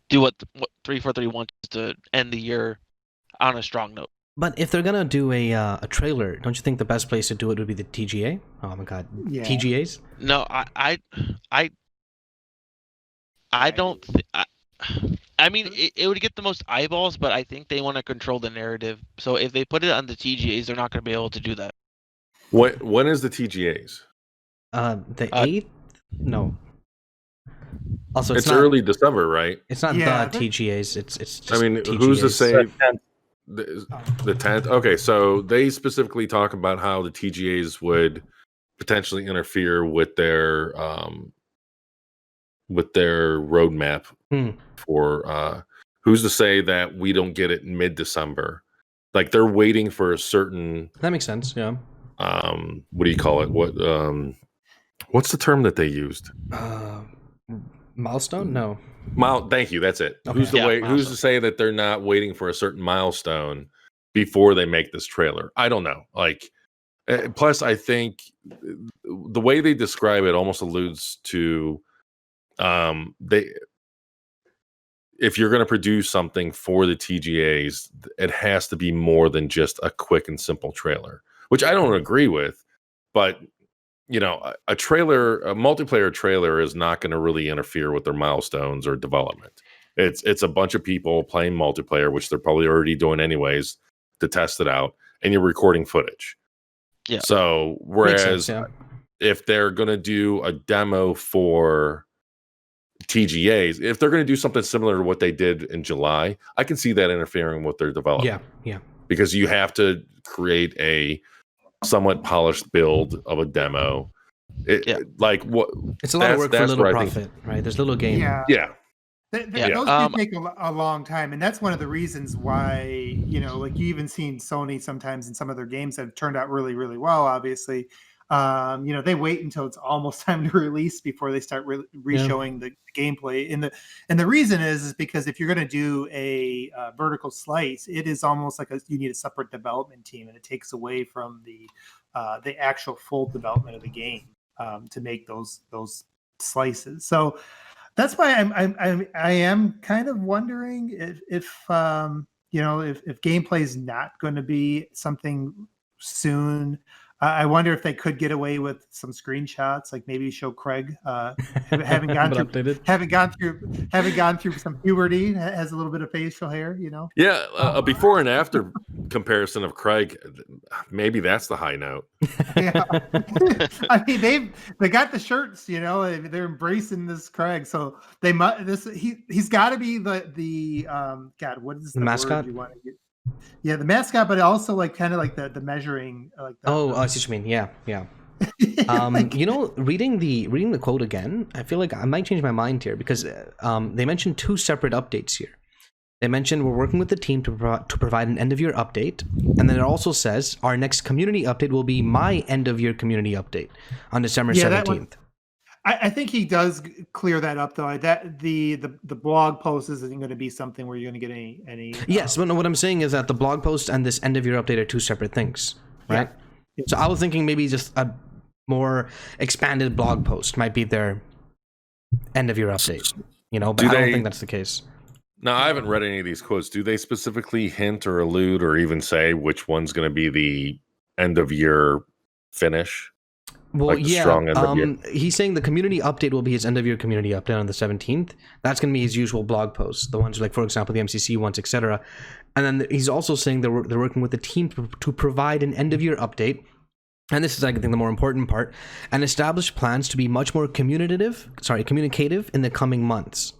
do what 343 wants to end the year on a strong note. But if they're gonna do a trailer, don't you think the best place to do it would be the TGA? Oh my god, Yeah. TGAs. No, I don't. I mean, it would get the most eyeballs, but I think they want to control the narrative. So if they put it on the TGAs, they're not going to be able to do that. When is the TGAs? The 8th? No. Also, It's not early December, right? It's not Yeah, the TGAs. It's just I mean, TGAs. who's to say And the 10th? Okay, so they specifically talk about how the TGAs would potentially interfere with their roadmap for who's to say that we don't get it mid-December? Like they're waiting for a certain That makes sense. Yeah. what do you call it? What's the term that they used? Milestone? No. Thank you. That's it. Okay. Who's to Milestone. say that they're not waiting for a certain milestone before they make this trailer? I don't know. Like, plus, I think the way they describe it almost alludes to if you're going to produce something for the TGAs, it has to be more than just a quick and simple trailer, which I don't agree with. But you know, a multiplayer trailer is not going to really interfere with their milestones or development. It's a bunch of people playing multiplayer, which they're probably already doing anyways to test it out, and you're recording footage. Yeah. So Makes whereas sense, yeah. if they're going to do a demo for TGAs, if they're going to do something similar to what they did in July, I can see that interfering with their development. Yeah. Because you have to create a somewhat polished build of a demo. Like what? It's a lot of work for little where I profit, right? There's little gain. Yeah. Those Yeah. do take a long time, and that's one of the reasons why, you know, like you even seen Sony sometimes in some of their games that have turned out really, really well. Obviously, you know, they wait until it's almost time to release before they start re-showing the gameplay. And the reason is because if you're going to do a vertical slice, it is almost like you need a separate development team, and it takes away from the actual full development of the game to make those slices. So that's why I am kind of wondering if you know, if gameplay is not going to be something soon. I wonder if they could get away with some screenshots, like maybe show Craig having gone through some puberty, has a little bit of facial hair, you know. Yeah, a before and after comparison of Craig, maybe that's the high note. Yeah. I mean, they got the shirts, you know, they're embracing this Craig, so they must. He's got to be the God, what is the mascot? word you want to get? Yeah, the mascot, but also like kind of like the measuring, like I see what you mean. Yeah. You know, reading the quote again, I feel like I might change my mind here because they mentioned 2 separate updates here. They mentioned we're working with the team to provide an end-of-year update, and then it also says our next community update will be my end-of-year community update on December 17th. I think he does clear that up, though. That the blog post isn't going to be something where you're going to get any. Yes, but no, what I'm saying is that the blog post and this end-of-year update are two separate things, right? Yeah. So I was thinking maybe just a more expanded blog post might be their end-of-year update, but I don't think that's the case. Now, I haven't read any of these quotes. Do they specifically hint or allude or even say which one's going to be the end-of-year finish? Well, like strong end of year? He's saying the community update will be his end-of-year community update on the 17th. That's going to be his usual blog posts, the ones like, for example, the MCC ones, etc. And then he's also saying they're working with the team to provide an end-of-year update. And this is, I think, the more important part, and establish plans to be much more communicative in the coming months.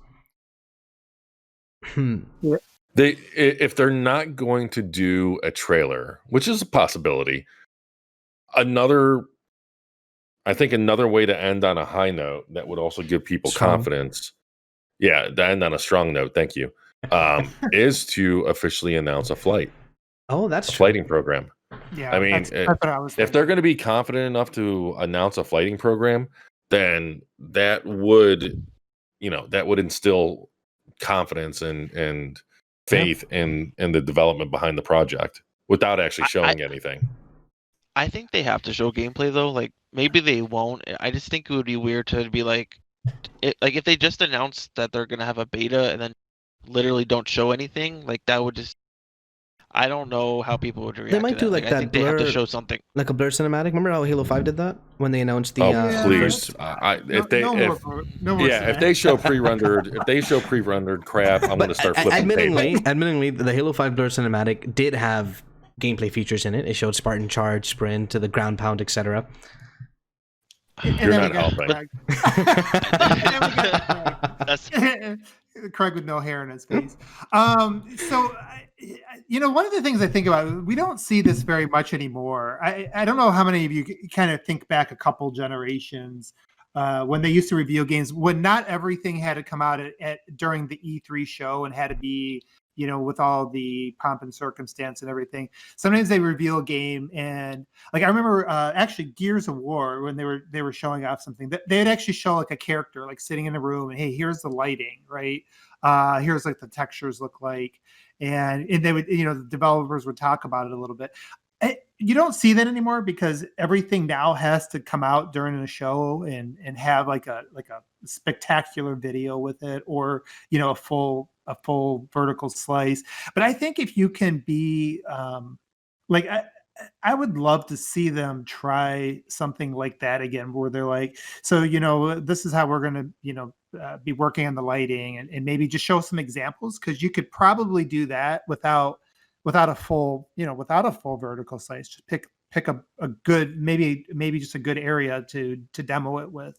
If they're not going to do a trailer, which is a possibility, another way to end on a high note that would also give people confidence. Yeah, to end on a strong note. Thank you. Is to officially announce a flight. Oh, that's a flighting program. Yeah, I mean, that's what I was thinking. If they're going to be confident enough to announce a flighting program, then that would instill confidence and faith in the development behind the project without actually showing anything. I think they have to show gameplay though. Like maybe they won't. I just think it would be weird to be like if they just announced that they're gonna have a beta and then literally don't show anything. Like that would just. I don't know how people would react. They might do like that. I think they have to show something, like a blur cinematic. Remember how Halo 5 did that when they announced the? Please! If they show pre-rendered crap, I'm going to start flipping. Admittingly, the Halo 5 blur cinematic did have gameplay features in it. It showed Spartan charge, sprint, to the ground pound, etc. You're not helping. Craig with no hair in his face. So, one of the things I think about, we don't see this very much anymore. I don't know how many of you kind of think back a couple generations when they used to reveal games, when not everything had to come out during the E3 show and had to be, with all the pomp and circumstance and everything. Sometimes they reveal a game, and like I remember actually Gears of War, when they were showing off something, they'd actually show like a character like sitting in the room, and hey, here's the lighting, right? Here's like the textures look like, and they would, the developers would talk about it a little bit. You don't see that anymore because everything now has to come out during the show and have like a spectacular video with it, or a full vertical slice. But I think if you can be I would love to see them try something like that again, where they're like, so this is how we're going to be working on the lighting, and maybe just show some examples, because you could probably do that without a full vertical slice. Just pick a good, maybe just a good area to demo it with,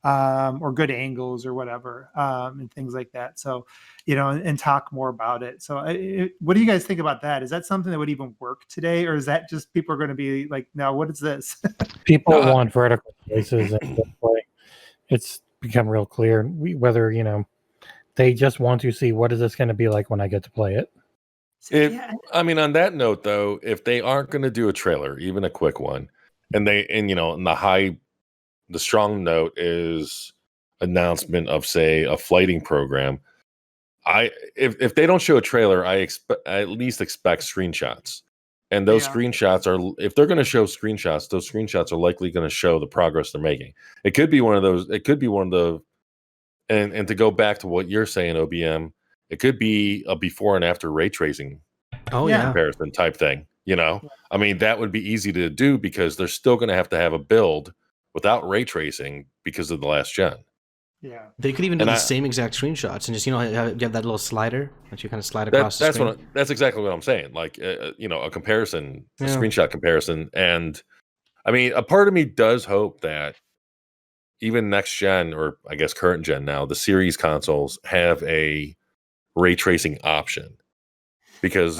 or good angles or whatever, and things like that. So, and talk more about it. So what do you guys think about that? Is that something that would even work today? Or is that just people are going to be like, no, what is this? People want vertical slices and gameplay. It's become real clear whether, they just want to see what is this going to be like when I get to play it. On that note, though, if they aren't going to do a trailer, even a quick one, and the strong note is announcement of, say, a flighting program, if they don't show a trailer, I at least expect screenshots. And those screenshots if they're going to show screenshots, those screenshots are likely going to show the progress they're making. It could be one of those. It could be one of the, and to go back to what you're saying, OBM, it could be a before and after ray tracing comparison type thing. That would be easy to do because they're still going to have a build without ray tracing because of the last gen. Yeah, they could even do the same exact screenshots and just you have that little slider that you kind of slide across the screen. That's exactly what I'm saying. Like a comparison, a screenshot comparison, and a part of me does hope that even next gen, or I guess current gen now, the series consoles have a ray tracing option, because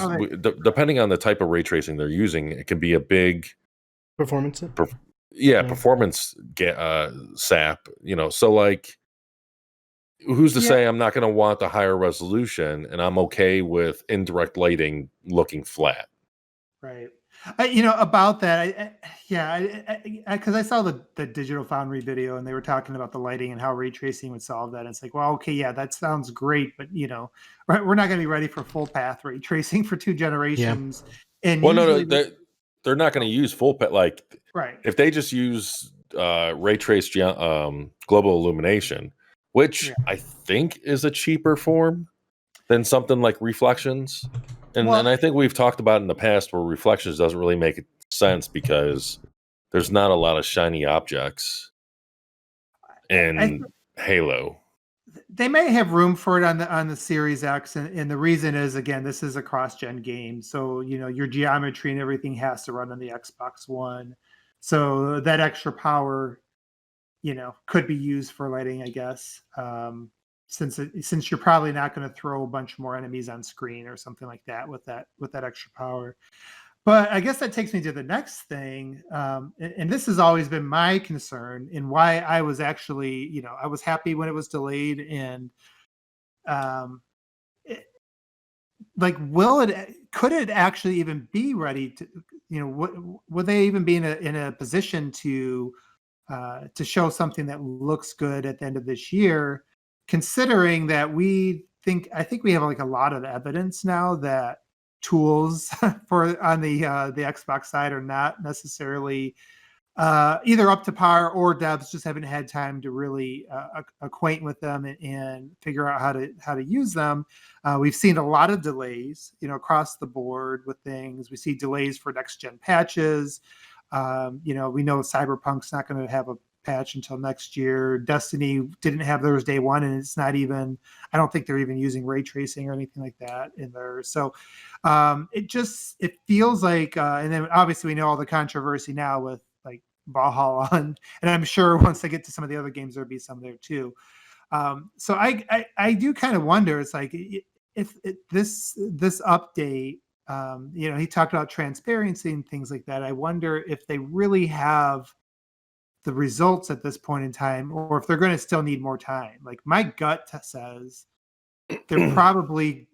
depending on the type of ray tracing they're using, it can be a big performance. Performance sap. So like, who's to say I'm not going to want the higher resolution, and I'm okay with indirect lighting looking flat. Right. About that, because I saw the Digital Foundry video and they were talking about the lighting and how ray tracing would solve that. And it's like, well, okay, yeah, that sounds great, but we're not going to be ready for full path ray tracing for 2 generations. And no, they're not going to use full path. Like, right. If they just use ray trace global illumination, which I think is a cheaper form than something like reflections. And I think we've talked about in the past where reflections doesn't really make sense because there's not a lot of shiny objects in Halo. They may have room for it on the Series X, and the reason is, again, this is a cross-gen game, so your geometry and everything has to run on the Xbox One. So that extra power, could be used for lighting, I guess. Since you're probably not going to throw a bunch more enemies on screen or something like that with that extra power. But I guess that takes me to the next thing, and this has always been my concern and why I was actually, I was happy when it was delayed, and could it actually even be ready to, would they even be in a position to show something that looks good at the end of this year, considering that I think we have like a lot of evidence now that tools on the Xbox side are not necessarily either up to par, or devs just haven't had time to really acquaint with them and figure out how to use them. We've seen a lot of delays, across the board with things. We see delays for next gen patches. We know Cyberpunk's not going to have a patch until next year. Destiny didn't have theirs day one, and it's not even, I don't think they're even using ray tracing or anything like that in there. So it feels like, and then obviously we know all the controversy now with like Valhalla, and I'm sure once they get to some of the other games, there'll be some there too. So I do kind of wonder, it's like, if this update, he talked about transparency and things like that. I wonder if they really have the results at this point in time, or if they're going to still need more time. Like my gut says they probably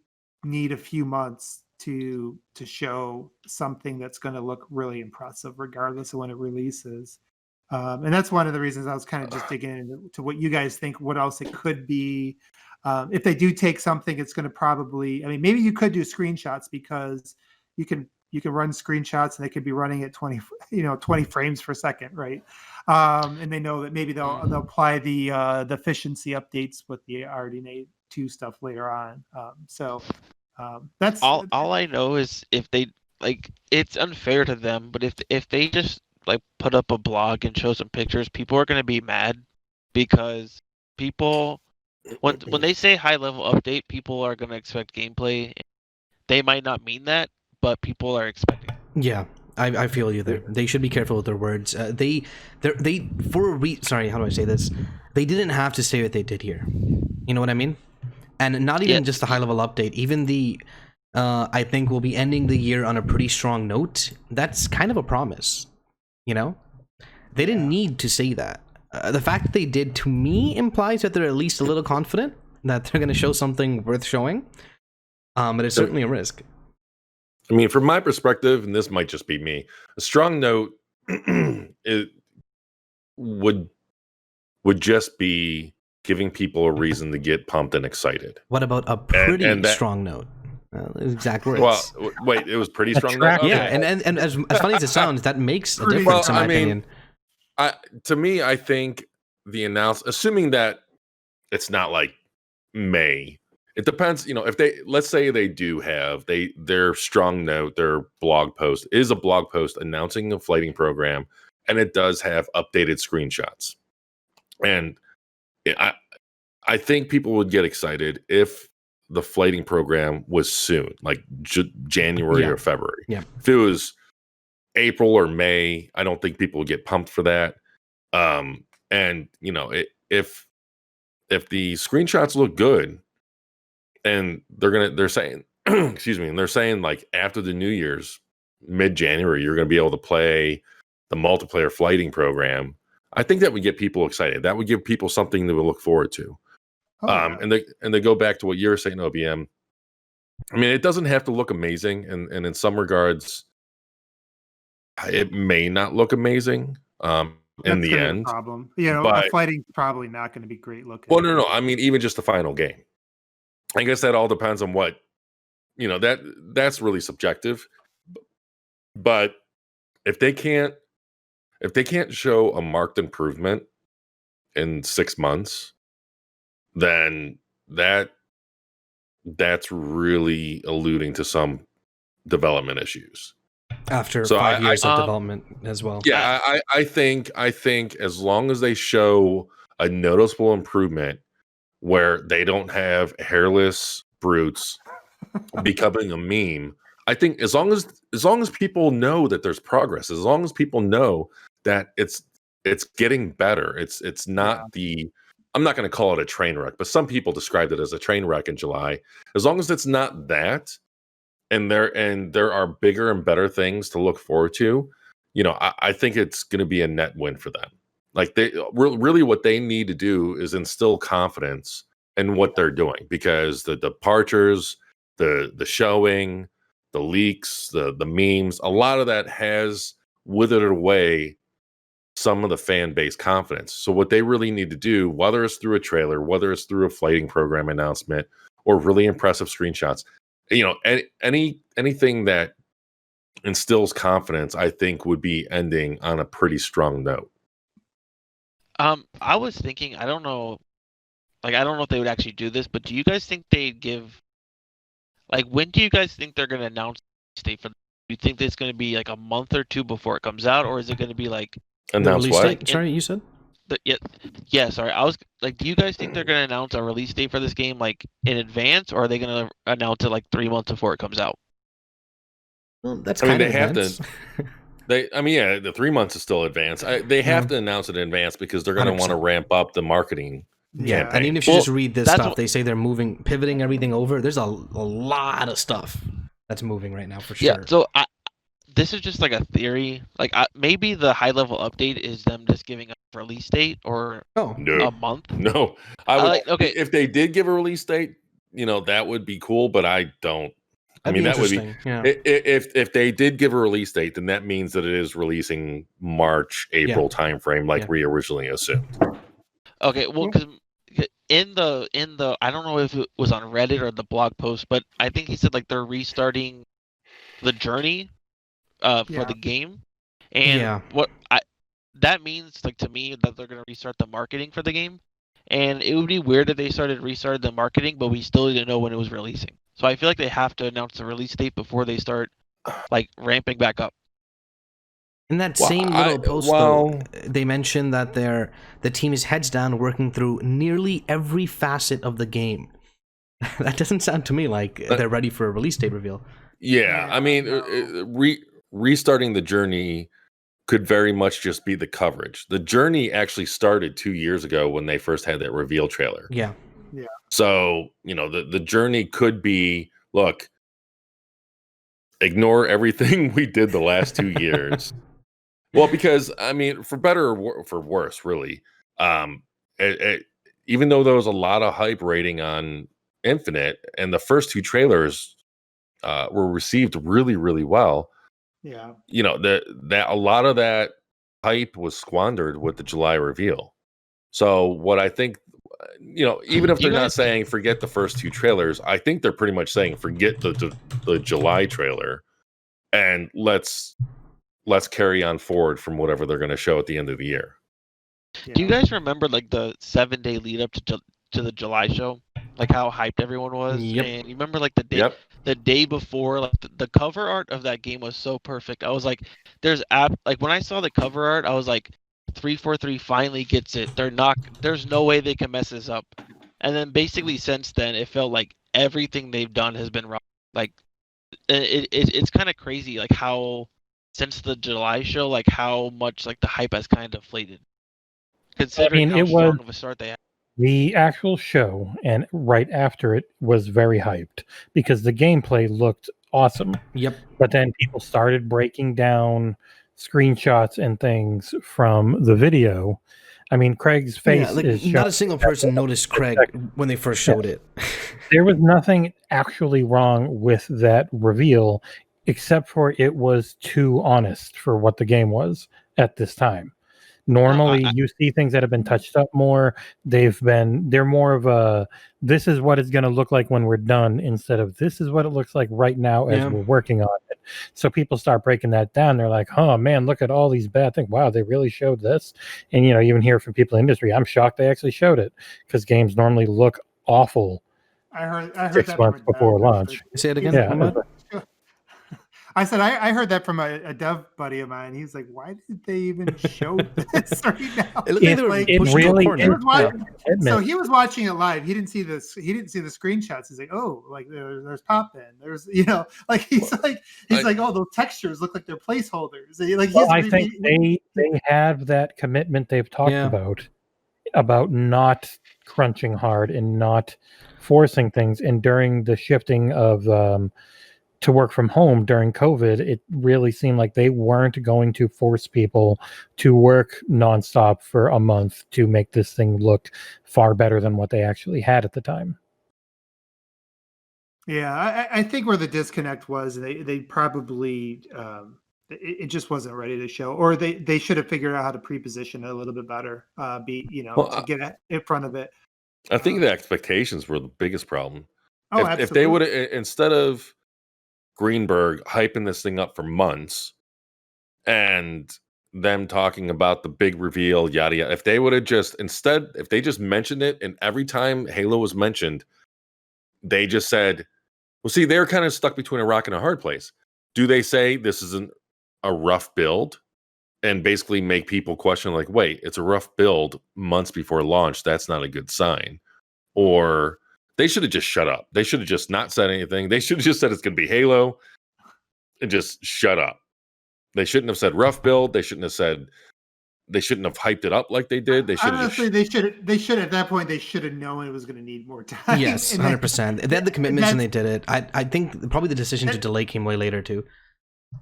need a few months to show something that's going to look really impressive, regardless of when it releases. And that's one of the reasons I was kind of just digging into what you guys think, what else it could be. If they do take something, it's going to probably, maybe you could do screenshots, because you can run screenshots and they could be running at 20 frames per second, right? And they know that maybe they'll apply the efficiency updates with the RDNA 2 stuff later on. That's all I know is, if they, like, it's unfair to them, but if they just like put up a blog and show some pictures, people are going to be mad, because people, when they say high level update, people are going to expect gameplay. They might not mean that, but people are expecting it. Yeah, I feel you there. They should be careful with their words. Sorry, how do I say this? They didn't have to say what they did here. You know what I mean? And not even just the high level update, even the I think we'll be ending the year on a pretty strong note. That's kind of a promise, They didn't need to say that. The fact that they did, to me, implies that they're at least a little confident that they're going to show something worth showing. But it's certainly a risk. From my perspective, and this might just be me, a strong note it would just be giving people a reason to get pumped and excited. What about a pretty strong note? Exact words. Well, wait, it was pretty strong note? Okay. Yeah, and as funny as it sounds, that makes a difference in my opinion. To me, I think the assuming that it's not like May, it depends, if they, let's say they do have their strong note, their blog post is a blog post announcing a flighting program, and it does have updated screenshots. And I think people would get excited if the flighting program was soon, like January or February. Yeah. If it was April or May, I don't think people would get pumped for that. And if the screenshots look good, and they're saying, excuse me, and they're saying like after the New Year's, mid-January, you're going to be able to play the multiplayer flighting program, I think that would get people excited. That would give people something to look forward to. And they go back to what you're saying, OBM. I mean, it doesn't have to look amazing, and in some regards, it may not look amazing. In the end, problem. You know, but, a fighting's probably not going to be great looking. Well, no. I mean, even just the final game. I guess that all depends on what, that's really subjective. But if they can't show a marked improvement in 6 months, then that's really alluding to some development issues. After 5 years of development as well. Yeah, I think as long as they show a noticeable improvement where they don't have hairless brutes becoming a meme, I think as long as people know that there's progress, as long as people know that it's getting better, it's not I'm not going to call it a train wreck, but some people described it as a train wreck in July. As long as it's not that, and there are bigger and better things to look forward to, I think it's going to be a net win for them. Like, they really what they need to do is instill confidence in what they're doing, because the departures, the showing, the leaks, the memes, a lot of that has withered away some of the fan base confidence. So what they really need to do, whether it's through a trailer, whether it's through a flighting program announcement, or really impressive screenshots, anything that instills confidence, I think would be ending on a pretty strong note. I was thinking, I don't know if they would actually do this, but do you guys think they'd give, when do you guys think they're going to announce the date for? Do you think it's going to be like a month or two before it comes out, or is it going to be like announce what? Date? Sorry, you said? Sorry. I was like, do you guys think they're going to announce a release date for this game in advance, or are they going to announce it 3 months before it comes out? Well, that's I mean, kind of they have advanced. to. The 3 months is still advanced. They have to announce it in advance because they're going to want to ramp up the marketing. Yeah, and even if you just read this stuff, they say they're pivoting everything over. There's a lot of stuff that's moving right now for sure. Yeah, so this is just a theory. Maybe the high level update is them just giving a release date or a month. No, I would. If they did give a release date, that would be cool. But I don't. I mean, that would be. Yeah. If they did give a release date, then that means that it is releasing March, April timeframe, like we originally assumed. Okay, well, because in the I don't know if it was on Reddit or the blog post, but I think he said they're restarting the journey for the game, and that means to me that they're going to restart the marketing for the game, and it would be weird if they restarted the marketing, but we still didn't know when it was releasing. So I feel like they have to announce the release date before they start ramping back up. In that same little post, though, they mentioned that the team is heads down working through nearly every facet of the game. That doesn't sound to me like they're ready for a release date reveal. Yeah, I mean, restarting the journey could very much just be the coverage. The journey actually started 2 years ago when they first had that reveal trailer. Yeah. So, the journey could be, look, ignore everything we did the last 2 years. Well, because, I mean, for better or for worse, really, even though there was a lot of hype rating on Infinite, and the first 2 trailers were received really, really well. Yeah. That a lot of that hype was squandered with the July reveal. So what I think, even if they're not saying forget the first 2 trailers, I think they're pretty much saying forget the July trailer, and let's carry on forward from whatever they're going to show at the end of the year. Yeah. Do you guys remember the 7-day lead up to the July show? How hyped everyone was? Yep. And you remember the day before, the cover art of that game was so perfect. I was like, when I saw the cover art, I was like, 343 finally gets it. There's no way they can mess this up. And then basically since then, it felt like everything they've done has been wrong. It's kind of crazy, how since the July show, how much the hype has kind of deflated. Considering how strong of a start they had. The actual show and right after it was very hyped because the gameplay looked awesome. Yep. But then people started breaking down screenshots and things from the video, I mean, Craig's face Yeah, like is not showing a single person noticed Craig when they first showed it. there was nothing actually wrong with that reveal, except for it was too honest for what the game was at this time. Normally, you see things that have been touched up more. They're more of a, this is what it's going to look like when we're done, instead of this is what it looks like right now as we're working on it. So people start breaking that down. They're like, oh man, look at all these bad things. Wow, they really showed this. And, you know, even hear from people in the industry, I'm shocked they actually showed it, because games normally look awful. I heard 6 that months from a before dev. launch. Say it again. Yeah, I said I heard that from a dev buddy of mine. He's like, "Why did they even show this right now?" It looked like they were it pushed really to a corner. So he was watching it live. He didn't see this. He didn't see the screenshots. He's like, "Oh, like there's pop in. There's like he's like, oh, those textures look like they're placeholders." I think they have that commitment they've talked about not crunching hard and not forcing things. And during the shifting of to work from home during COVID, it really seemed like they weren't going to force people to work nonstop for a month to make this thing look far better than what they actually had at the time. Yeah, I think where the disconnect was, they probably it just wasn't ready to show, or they should have figured out how to pre-position it a little bit better, to get in front of it. I think the expectations were the biggest problem. Absolutely. If they would have, instead of Greenberg hyping this thing up for months and them talking about the big reveal, yada yada, if they would have if they just mentioned it, and every time Halo was mentioned, they just said, well, see, they're kind of stuck between a rock and a hard place. Do they say this isn't a rough build and basically make people question, like, wait, it's a rough build months before launch, that's not a good sign? Or they should have just shut up. They should have just not said anything. They should have just said it's going to be Halo and just shut up. They shouldn't have said rough build. They shouldn't have hyped it up like they did. They should honestly, they should at that point, they should have known it was going to need more time. Yes, 100%. They had the commitments and they did it. I think probably the decision to delay came way later too.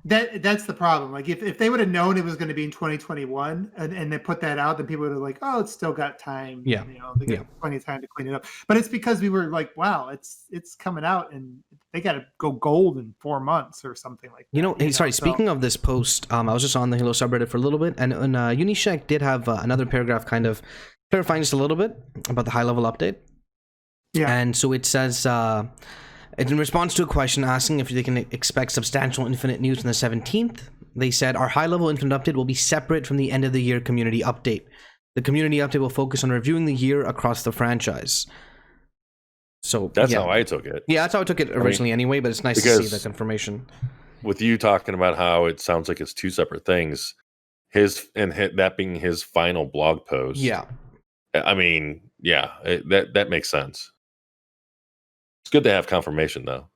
That's the problem. Like if they would have known it was going to be in 2021 and they put that out, then people would have like, oh, it's still got time. Yeah. They got plenty of time to clean it up. But it's because we were like, wow, it's coming out and they got to go gold in 4 months or something like that. Speaking of this post, I was just on the Halo subreddit for a little bit, and Unishek did have another paragraph kind of clarifying just a little bit about the high level update. Yeah. And so it says, in response to a question asking if they can expect substantial Infinite news on the 17th, they said, our high-level Infinite update will be separate from the end-of-the-year community update. The community update will focus on reviewing the year across the franchise. So that's how I took it. Yeah, that's how I took it originally anyway, but it's nice to see that confirmation. With you talking about how it sounds like it's two separate things, that being his final blog post. Yeah. I mean, yeah, that makes sense. It's good to have confirmation, though.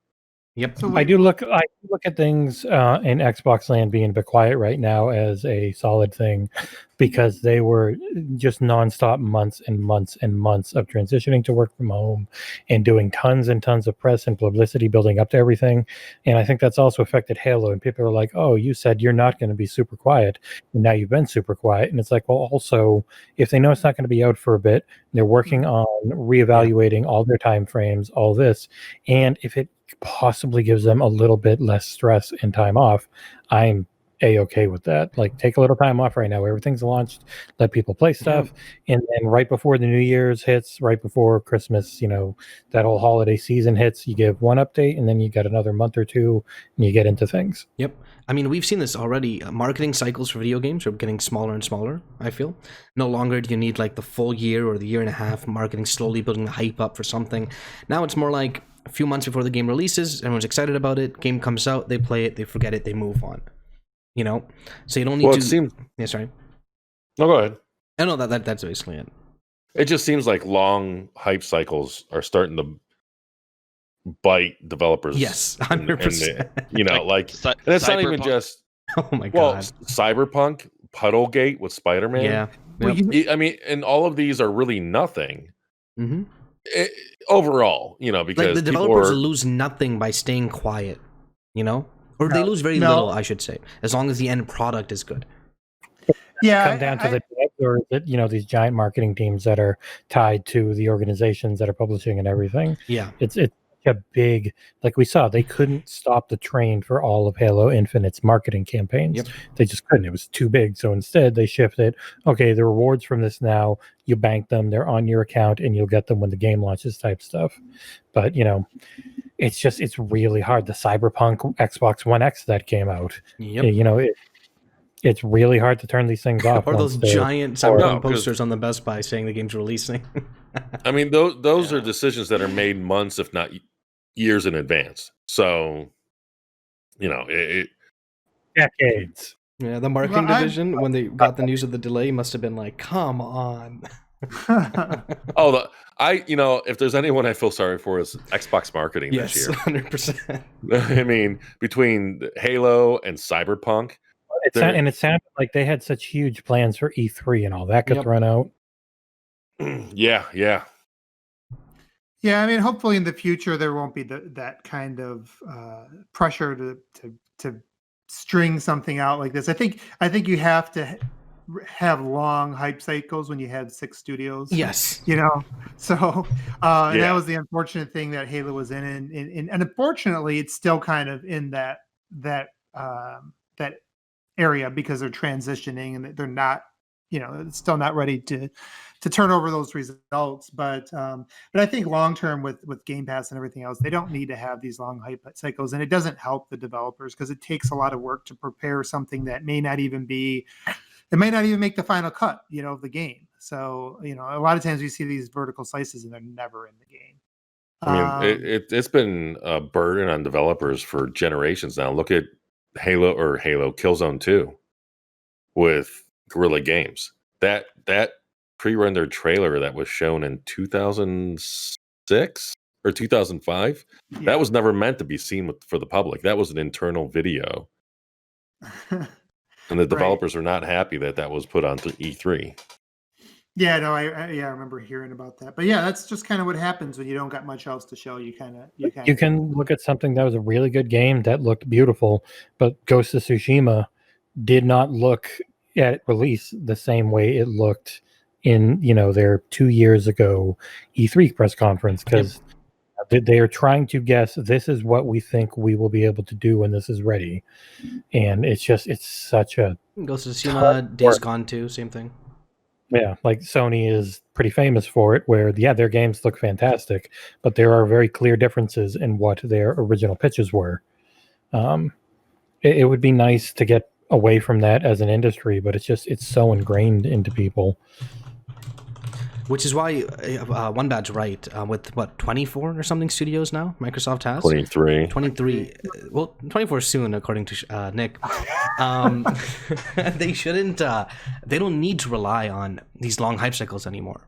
Yep. I do look at things in Xbox land being a bit quiet right now as a solid thing, because they were just nonstop months and months and months of transitioning to work from home and doing tons and tons of press and publicity building up to everything. And I think that's also affected Halo. And people are like, oh, you said you're not going to be super quiet, and now you've been super quiet. And it's like, well, also, if they know it's not going to be out for a bit, they're working on reevaluating all their time frames, all this. And if it possibly gives them a little bit less stress and time off, I'm a-okay with that. Like, take a little time off right now. Everything's launched. Let people play stuff. And then right before the New Year's hits, right before Christmas, that whole holiday season hits, you give one update, and then you got another month or two, and you get into things. Yep. I mean, we've seen this already. Marketing cycles for video games are getting smaller and smaller, I feel. No longer do you need like the full year or the year and a half marketing, slowly building the hype up for something. Now it's more like a few months before the game releases, everyone's excited about it, game comes out, they play it, they forget it, they move on. So you don't need to... Yeah, sorry. No, go ahead. I know that's basically it. It just seems like long hype cycles are starting to bite developers. Yes, 100%. And it's not even just... Oh my God. Well, Cyberpunk, Puddlegate with Spider-Man. Yeah. I mean, and all of these are really nothing. Mm-hmm. Overall, because like the developers lose nothing by staying quiet, or they lose very little, I should say, as long as the end product is good. Yeah, come down to the devs or is it, these giant marketing teams that are tied to the organizations that are publishing and everything? Yeah. It's a big, like we saw, they couldn't stop the train for all of Halo Infinite's marketing campaigns. Yep. They just couldn't. It was too big. So instead they shifted, okay, the rewards from this now, you bank them, they're on your account, and you'll get them when the game launches type stuff. But, it's really hard. The Cyberpunk Xbox One X that came out, Yep. it's really hard to turn these things off. Or those giant No, Cyberpunk 'cause- posters on the Best Buy saying the game's releasing. I mean, those are decisions that are made months, if not years in advance. So, decades. Yeah, the marketing Well, division, when they got the news of the delay, must have been like, come on. if there's anyone I feel sorry for is Xbox marketing Yes, this year. 100%. I mean, between Halo and Cyberpunk, It sounded like they had such huge plans for E3 and all that got Yep. thrown out. yeah. Yeah, I mean, hopefully in the future there won't be that kind of pressure to string something out like this. I think you have to have long hype cycles when you have 6 studios. Yes. So and that was the unfortunate thing that Halo was in, and unfortunately it's still kind of in that area because they're transitioning and they're not, it's still not ready to turn over those results. But I think long term with Game Pass and everything else, they don't need to have these long hype cycles, and it doesn't help the developers because it takes a lot of work to prepare something that may not even make the final cut, of the game. So, a lot of times you see these vertical slices and they're never in the game. I mean, it's been a burden on developers for generations now. Look at Halo Killzone 2 with Guerrilla Games. That pre-rendered trailer that was shown in 2006 or 2005, that was never meant to be seen for the public. That was an internal video. And the developers are not happy that was put on E3. Yeah, no, I remember hearing about that. But yeah, that's just kind of what happens when you don't got much else to show. You can look at something that was a really good game that looked beautiful, but Ghost of Tsushima did not look at release the same way it looked in their 2 years ago E3 press conference, because they are trying to guess, this is what we think we will be able to do when this is ready. And it's such a Ghost of Tsushima, Days Gone 2, same thing. Yeah, like Sony is pretty famous for it, where their games look fantastic, but there are very clear differences in what their original pitches were. It would be nice to get away from that as an industry, but it's so ingrained into people. Which is why One Bad's right. With 24 or something studios now Microsoft has? 23. 23. Well, 24 soon, according to Nick. They shouldn't. They don't need to rely on these long hype cycles anymore.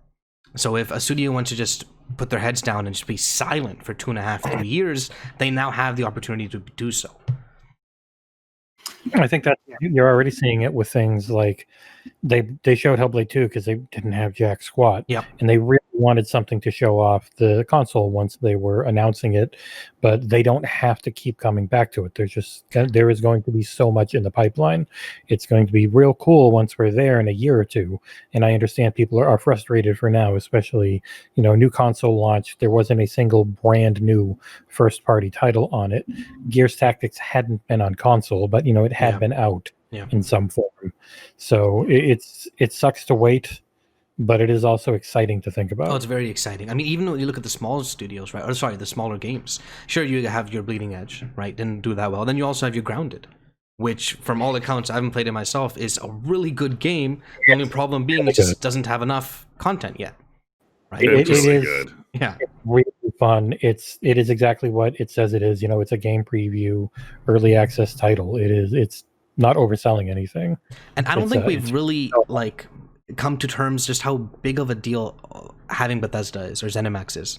So if a studio wants to just put their heads down and just be silent for 2.5, 3 years, they now have the opportunity to do so. I think that you're already seeing it with things like they showed Hellblade 2 because they didn't have jack squat. Yep. And they really wanted something to show off the console once they were announcing it, but they don't have to keep coming back to it. There is going to be so much in the pipeline. It's going to be real cool once we're there in a year or two. And I understand people are frustrated for now, especially, new console launch. There wasn't a single brand new first party title on it. Gears Tactics hadn't been on console, but it had been out in some form. So it sucks to wait, but it is also exciting to think about. Oh, it's very exciting. I mean, even when you look at the smaller studios, right? Or sorry, the smaller games. Sure, you have your Bleeding Edge, right? Didn't do that well. Then you also have your Grounded, which, from all accounts, I haven't played it myself, is a really good game. The only problem being it just doesn't have enough content yet. Right? It is good. Yeah. It's really fun. It is exactly what it says it is. It's a game preview, early access title. It's not overselling anything. And I don't think we've really come to terms just how big of a deal having Bethesda is, or ZeniMax is.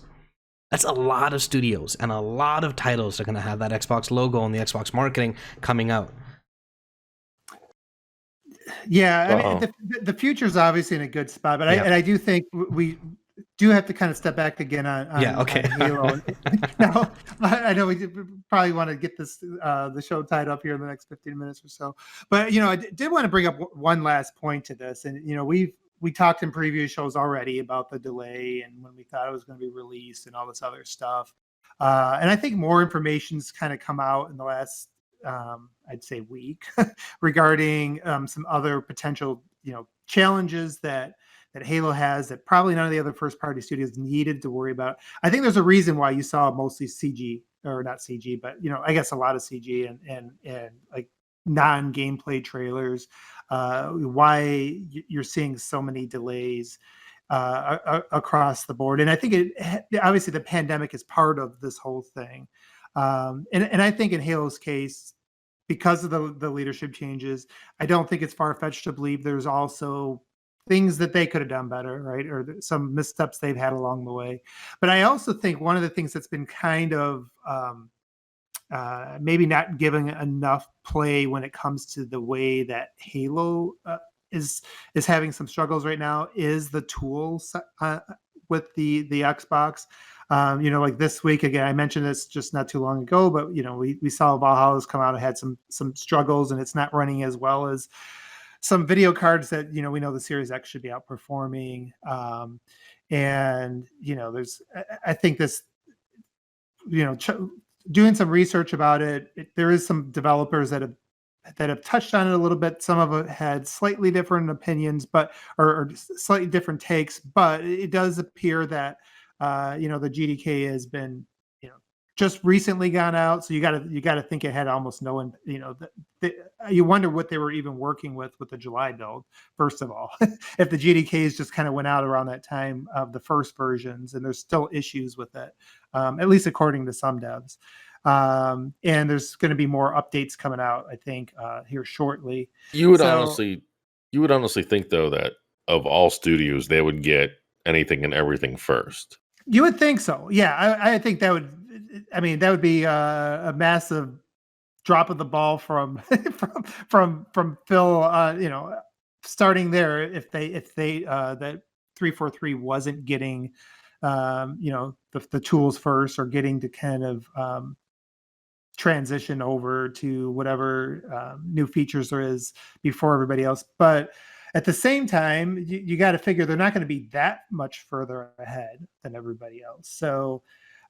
That's a lot of studios and a lot of titles that are going to have that Xbox logo and the Xbox marketing coming out. Yeah, I mean, the future's obviously in a good spot, but I do think do have to kind of step back again on okay. on Halo. Now, I know we probably want to get this the show tied up here in the next 15 minutes or so. But I did want to bring up one last point to this, and we talked in previous shows already about the delay and when we thought it was going to be released and all this other stuff. And I think more information's kind of come out in the last, I'd say, week regarding some other potential, challenges that Halo has that probably none of the other first-party studios needed to worry about. I think there's a reason why you saw mostly CG, or not CG, but I guess a lot of CG and like non-gameplay trailers. Why you're seeing so many delays across the board, and I think obviously the pandemic is part of this whole thing, and I think in Halo's case, because of the leadership changes, I don't think it's far-fetched to believe there's also things that they could have done better, right? Or some missteps they've had along the way. But I also think one of the things that's been kind of maybe not giving enough play when it comes to the way that Halo is having some struggles right now is the tools with the Xbox. Like this week, again, I mentioned this just not too long ago, but we saw Valhalla's come out and had some struggles, and it's not running as well as some video cards that we know the Series X should be outperforming. And there's, I think this, doing some research about it, there is some developers that have touched on it a little bit. Some of it had slightly different opinions, or slightly different takes. But it does appear that the GDK has been just recently gone out, so you got to think it had almost no, you wonder what they were even working with the July build. First of all, if the GDKs just kind of went out around that time of the first versions, and there's still issues with it, at least according to some devs. And there's going to be more updates coming out, I think, here shortly. You would honestly think, though, that of all studios, they would get anything and everything first. You would think so. Yeah, I think that would. I mean, that would be a massive drop of the ball from Phil. Starting there, if they that 343 wasn't getting, the tools first, or getting to kind of transition over to whatever new features there is before everybody else. But at the same time, you got to figure they're not going to be that much further ahead than everybody else. So,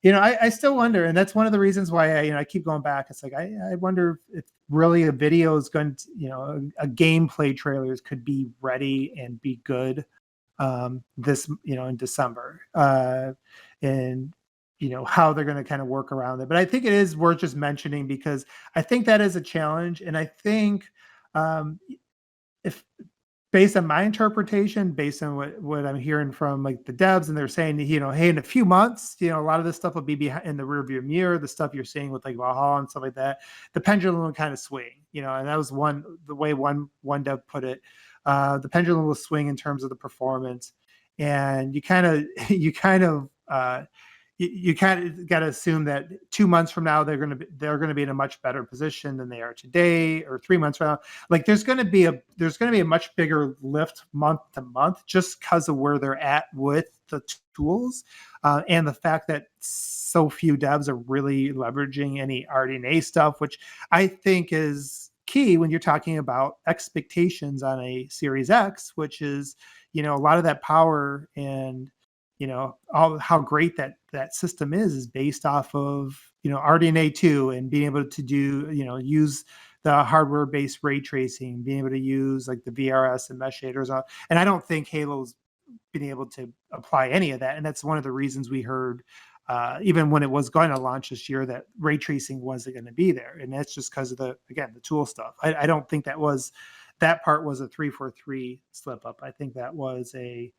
I still wonder, and that's one of the reasons why I keep going back. It's like I wonder if really a video is going to, a gameplay trailers could be ready and be good this in December, and how they're going to kind of work around it. But I think it is worth just mentioning, because I think that is a challenge, and I think if based on my interpretation, based on what I'm hearing from like the devs, and they're saying, hey, in a few months, a lot of this stuff will be behind in the rearview mirror. The stuff you're seeing with like Valhalla and stuff like that, the pendulum will kind of swing, and that was the way one dev put it. The pendulum will swing in terms of the performance, and you kind of got to assume that 2 months from now they're going to be in a much better position than they are today, or 3 months from now. Like there's going to be a much bigger lift month to month, just because of where they're at with the tools, and the fact that so few devs are really leveraging any RDNA stuff, which I think is key when you're talking about expectations on a Series X, which is a lot of that power and all how great that system is based off of RDNA 2, and being able to do use the hardware based ray tracing, being able to use like the VRS and mesh shaders on. And I don't think Halo's been able to apply any of that, and that's one of the reasons we heard even when it was going to launch this year that ray tracing wasn't going to be there, and that's just because of the tool stuff. I don't think that part was a 343 slip up. I think that was a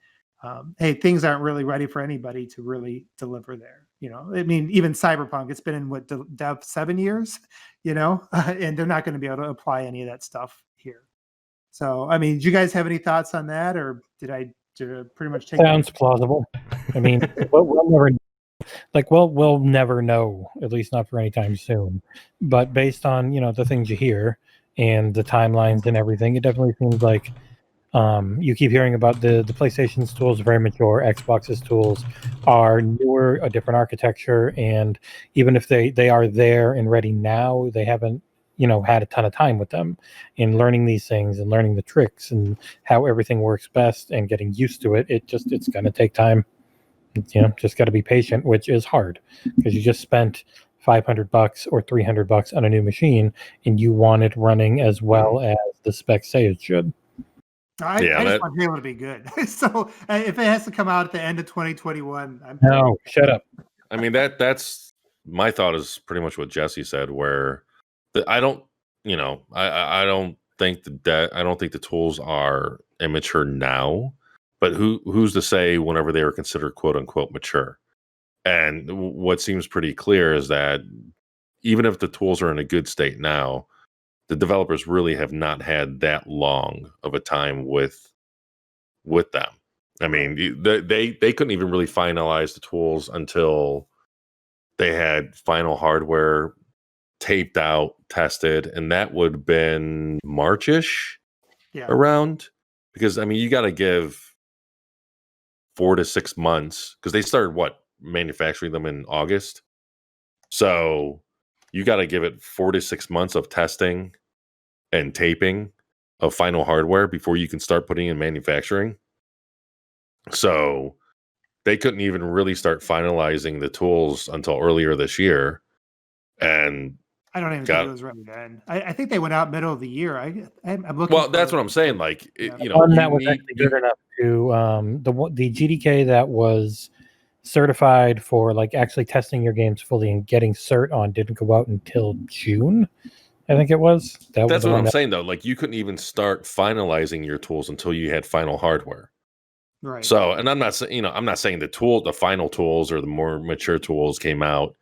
hey, things aren't really ready for anybody to really deliver there. I mean, even Cyberpunk, it's been in dev 7 years, and they're not going to be able to apply any of that stuff here. So, I mean, do you guys have any thoughts on that, or did I pretty much take? Sounds plausible. I mean, we'll never know, at least not for any time soon. But based on the things you hear and the timelines and everything, it definitely seems like You keep hearing about the PlayStation's tools are very mature. Xbox's tools are newer, a different architecture, and even if they are there and ready now, they haven't had a ton of time with them in learning these things and learning the tricks and how everything works best and getting used to it. It's going to take time. Just got to be patient, which is hard because you just spent $500 or $300 on a new machine and you want it running as well as the specs say it should. I just want Halo to be good. So if it has to come out at the end of 2021, no, shut up. I mean, that's my thought is pretty much what Jesse said, where I don't think the tools are immature now, but who's to say whenever they were considered quote unquote mature? And what seems pretty clear is that even if the tools are in a good state now, the developers really have not had that long of a time with them. I mean, they couldn't even really finalize the tools until they had final hardware taped out, tested, and that would have been March-ish around. Because I mean, you got to give 4 to 6 months because they started manufacturing them in August. So you got to give it 4 to 6 months of testing and taping of final hardware before you can start putting in manufacturing. So they couldn't even really start finalizing the tools until earlier this year. And I don't even think it was ready then. I think they went out middle of the year. I'm looking. Well, that's what I'm saying. Like, one that was actually good enough to the GDK that was certified for like actually testing your games fully and getting cert on didn't go out until June. I think it was. That's what I'm saying though. Like, you couldn't even start finalizing your tools until you had final hardware. Right. So, and I'm not saying the final tools or the more mature tools came out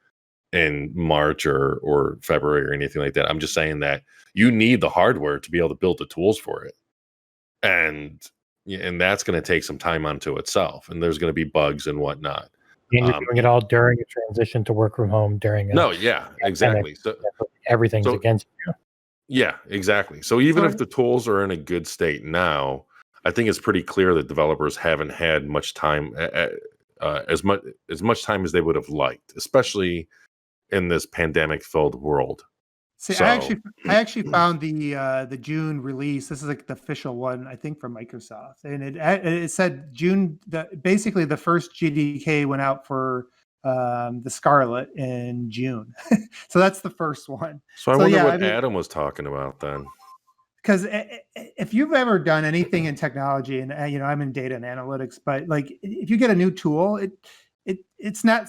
in March or February or anything like that. I'm just saying that you need the hardware to be able to build the tools for it. And that's going to take some time unto itself. And there's going to be bugs and whatnot. And you're doing it all during a transition to work from home during exactly. So everything's against you. Yeah, exactly. So even if the tools are in a good state now, I think it's pretty clear that developers haven't had much time, as much time as they would have liked, especially in this pandemic-filled world. See, I actually found the June release. This is like the official one, I think, from Microsoft, and it said June. Basically, the first GDK went out for the Scarlet in June, so that's the first one. So I wonder what Adam was talking about then. Because if you've ever done anything in technology, and I'm in data and analytics, but like if you get a new tool, it's not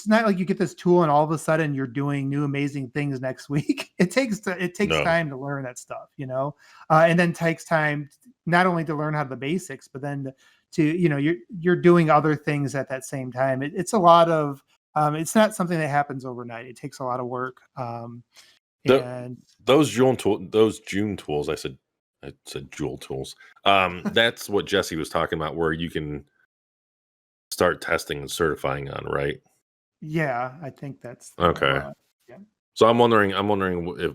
like you get this tool and all of a sudden you're doing new amazing things next week. It takes time to learn that stuff, and then takes time not only to learn how the basics, but then you're doing other things at that same time. It's a lot of it's not something that happens overnight. It takes a lot of work. And those June tools, I said Joule tools. That's what Jesse was talking about, where you can start testing and certifying on, right? Yeah, I think that's okay. Yeah. So I'm wondering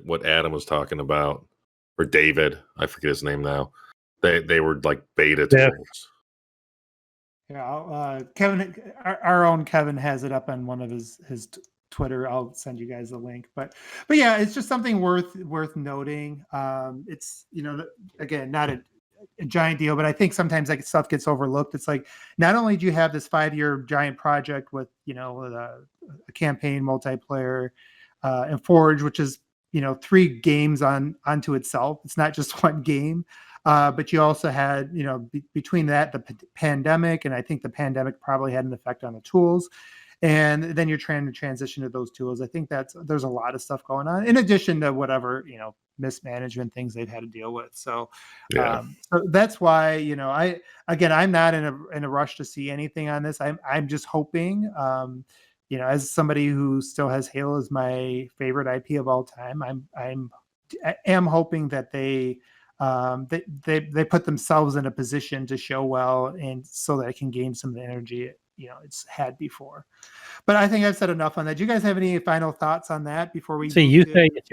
what Adam was talking about, or David, I forget his name now. They were like beta tools. Yeah, Kevin, our own Kevin has it up on one of his Twitter. I'll send you guys the link, but yeah, it's just something worth noting. It's again not a giant deal, but I think sometimes like stuff gets overlooked. It's like not only do you have this 5-year giant project with a campaign, multiplayer, and Forge, which is 3 games onto itself. It's not just one game. But you also had, between that, the pandemic, and I think the pandemic probably had an effect on the tools. And then you're trying to transition to those tools. I think there's a lot of stuff going on in addition to whatever, mismanagement things they've had to deal with. So, so that's why, I'm not in a rush to see anything on this. I'm just hoping, as somebody who still has Halo as my favorite IP of all time, I am hoping that they put themselves in a position to show well, and so that it can gain some of the energy it's had before. But I think I've said enough on that. Do you guys have any final thoughts on that before we? So you say it's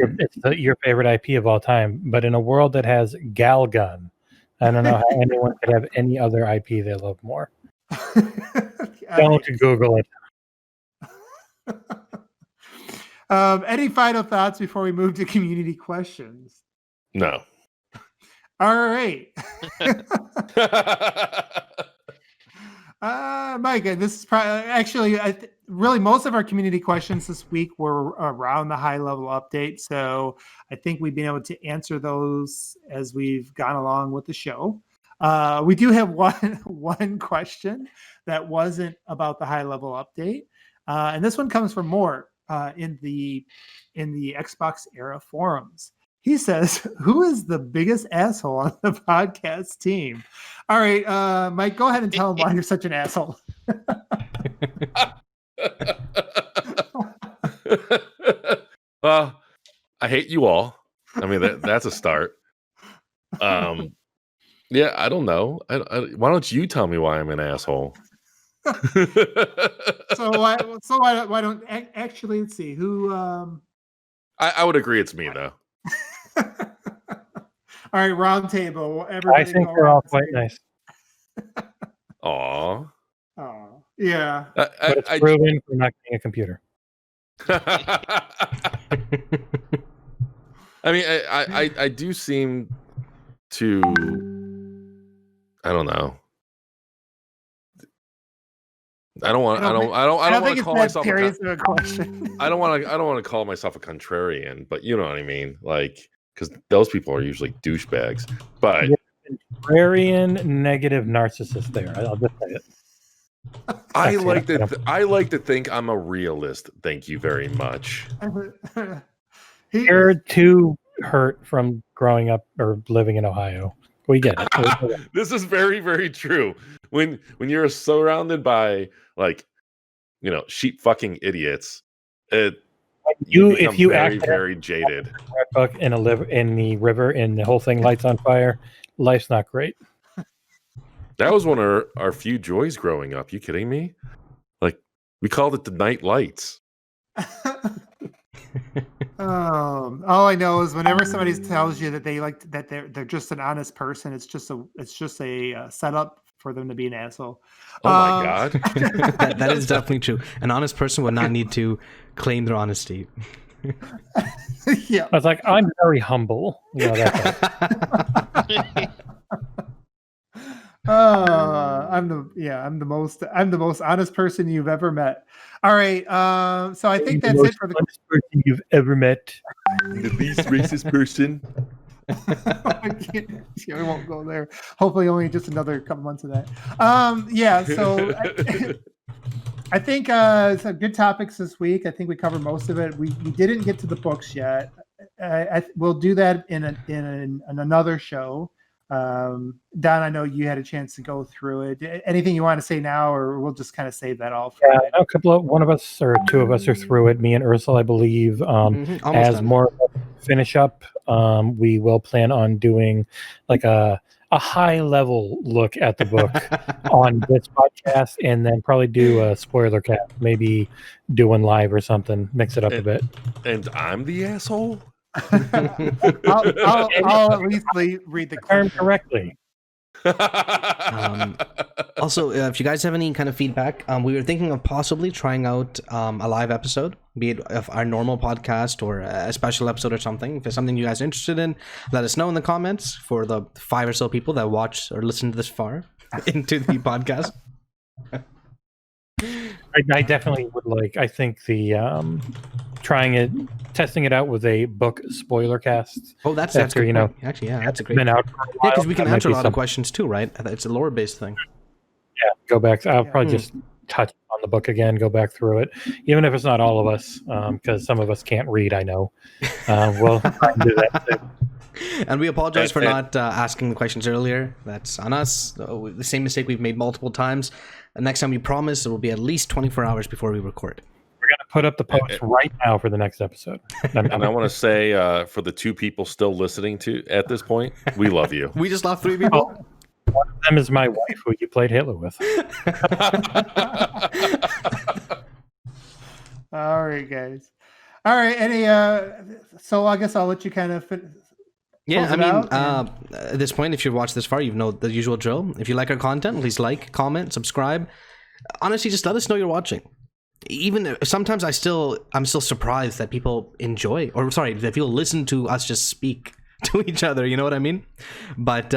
your favorite IP of all time, but in a world that has Galgun, I don't know how anyone could have any other IP they love more. All Don't Google it. Any final thoughts before we move to community questions? No. All right. Mike, this is probably actually really most of our community questions this week were around the high level update. So I think we've been able to answer those as we've gone along with the show. We do have one question that wasn't about the high level update. And this one comes from Moore in the XboxEra forums. He says, "Who is the biggest asshole on the podcast team?" All right, Mike, go ahead and tell him why you're such an asshole. Well, I hate you all. I mean, that's a start. Yeah, I don't know. Why don't you tell me why I'm an asshole? So why don't actually let's see who. I would agree it's me though. All right, round table. I think they're all quite nice. Aw. Oh, yeah. But it's proven for not getting a computer. I mean, I do seem to. I don't know. I don't want to call myself a question. I don't want to call myself a contrarian, but you know what I mean, like, because those people are usually douchebags. But contrarian, negative narcissist. There, I'll just say it. I like to think I'm a realist. Thank you very much. You're too hurt from growing up or living in Ohio. We get it. This is very, very true. When you're surrounded by, like, you know, sheep fucking idiots, if you very, very jaded. In the river and the whole thing lights on fire, life's not great. That was one of our few joys growing up. You kidding me? Like, we called it the night lights. All I know is whenever somebody tells you that they're just an honest person, it's just a setup for them to be an asshole. Oh my god, that is definitely true. An honest person would not need to claim their honesty. Yeah, I was like, I'm very humble. You know, that I'm the most honest person you've ever met. All right, so I think that's it for the honest person you've ever met. The least racist person. We won't go there. Hopefully, only just another couple months of that. Yeah. So I think some good topics this week. I think we covered most of it. We didn't get to the books yet. We'll do that in another show. Don, I know you had a chance to go through it. Anything you want to say now, or we'll just kind of save that all for one of us or two of us are through it. Me and Ursula, I believe, as done. More finish up. We will plan on doing like a high level look at the book on this podcast, and then probably do a spoiler cast, maybe do one live or something, mix it up a bit. And I'm the asshole? I'll at least read the term correctly. Also, if you guys have any kind of feedback, we were thinking of possibly trying out a live episode, be it of our normal podcast or a special episode or something. If it's something you guys are interested in, let us know in the comments for the 5 or so people that watch or listen to this far into the podcast. I definitely would like. I think the testing it out with a book spoiler cast. Oh, that's after, good point. Actually, yeah, that's a great. Been out for a while. Yeah, because we can answer a lot of questions too, right? It's a lore based thing. Yeah, go back. I'll probably just touch on the book again, go back through it, even if it's not all of us, because some of us can't read. I know. We'll try and do that too. And we apologize for not asking the questions earlier. That's on us. The same mistake we've made multiple times. And next time we promise it will be at least 24 hours before we record. We're going to put up the post right now for the next episode. And I want to say for the 2 people still listening to at this point, we love you. We just lost 3 people. One of them is my wife, who you played Halo with. All right, guys. All right. So I guess I'll let you kind of Yeah, close I it mean, out and- at this point, if you've watched this far, you know the usual drill. If you like our content, please like, comment, subscribe. Honestly, just let us know you're watching. Even sometimes I'm still surprised that people enjoy, or sorry, that people listen to us just speak to each other. You know what I mean? But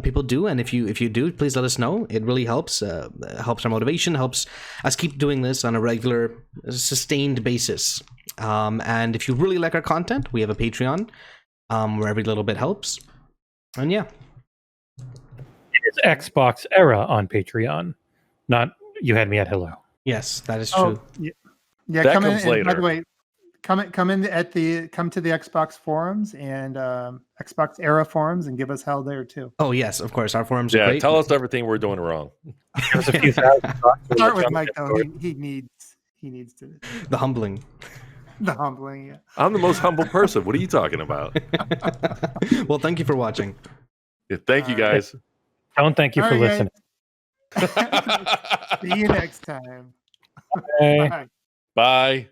people do, and if you do, please let us know. It really helps. Helps our motivation. Helps us keep doing this on a regular, sustained basis. And if you really like our content, we have a Patreon, where every little bit helps. And yeah, It's XboxEra on Patreon, not You Had Me at Hello. yes, that is true. Yeah. That Come comes in. And by later. the way, come to the Xbox forums and Xbox Era forums and give us hell there too. Oh yes, of course, our forums are Yeah, great. tell us everything we're doing wrong. There's a few thousand bucks. Start with Mike though. He needs to The humbling. the humbling. Yeah. I'm the most humble person. What are you talking about? Well, thank you for watching. Yeah, thank you guys. Don't thank you All for right, listening. See you next time. Bye. Bye. Bye.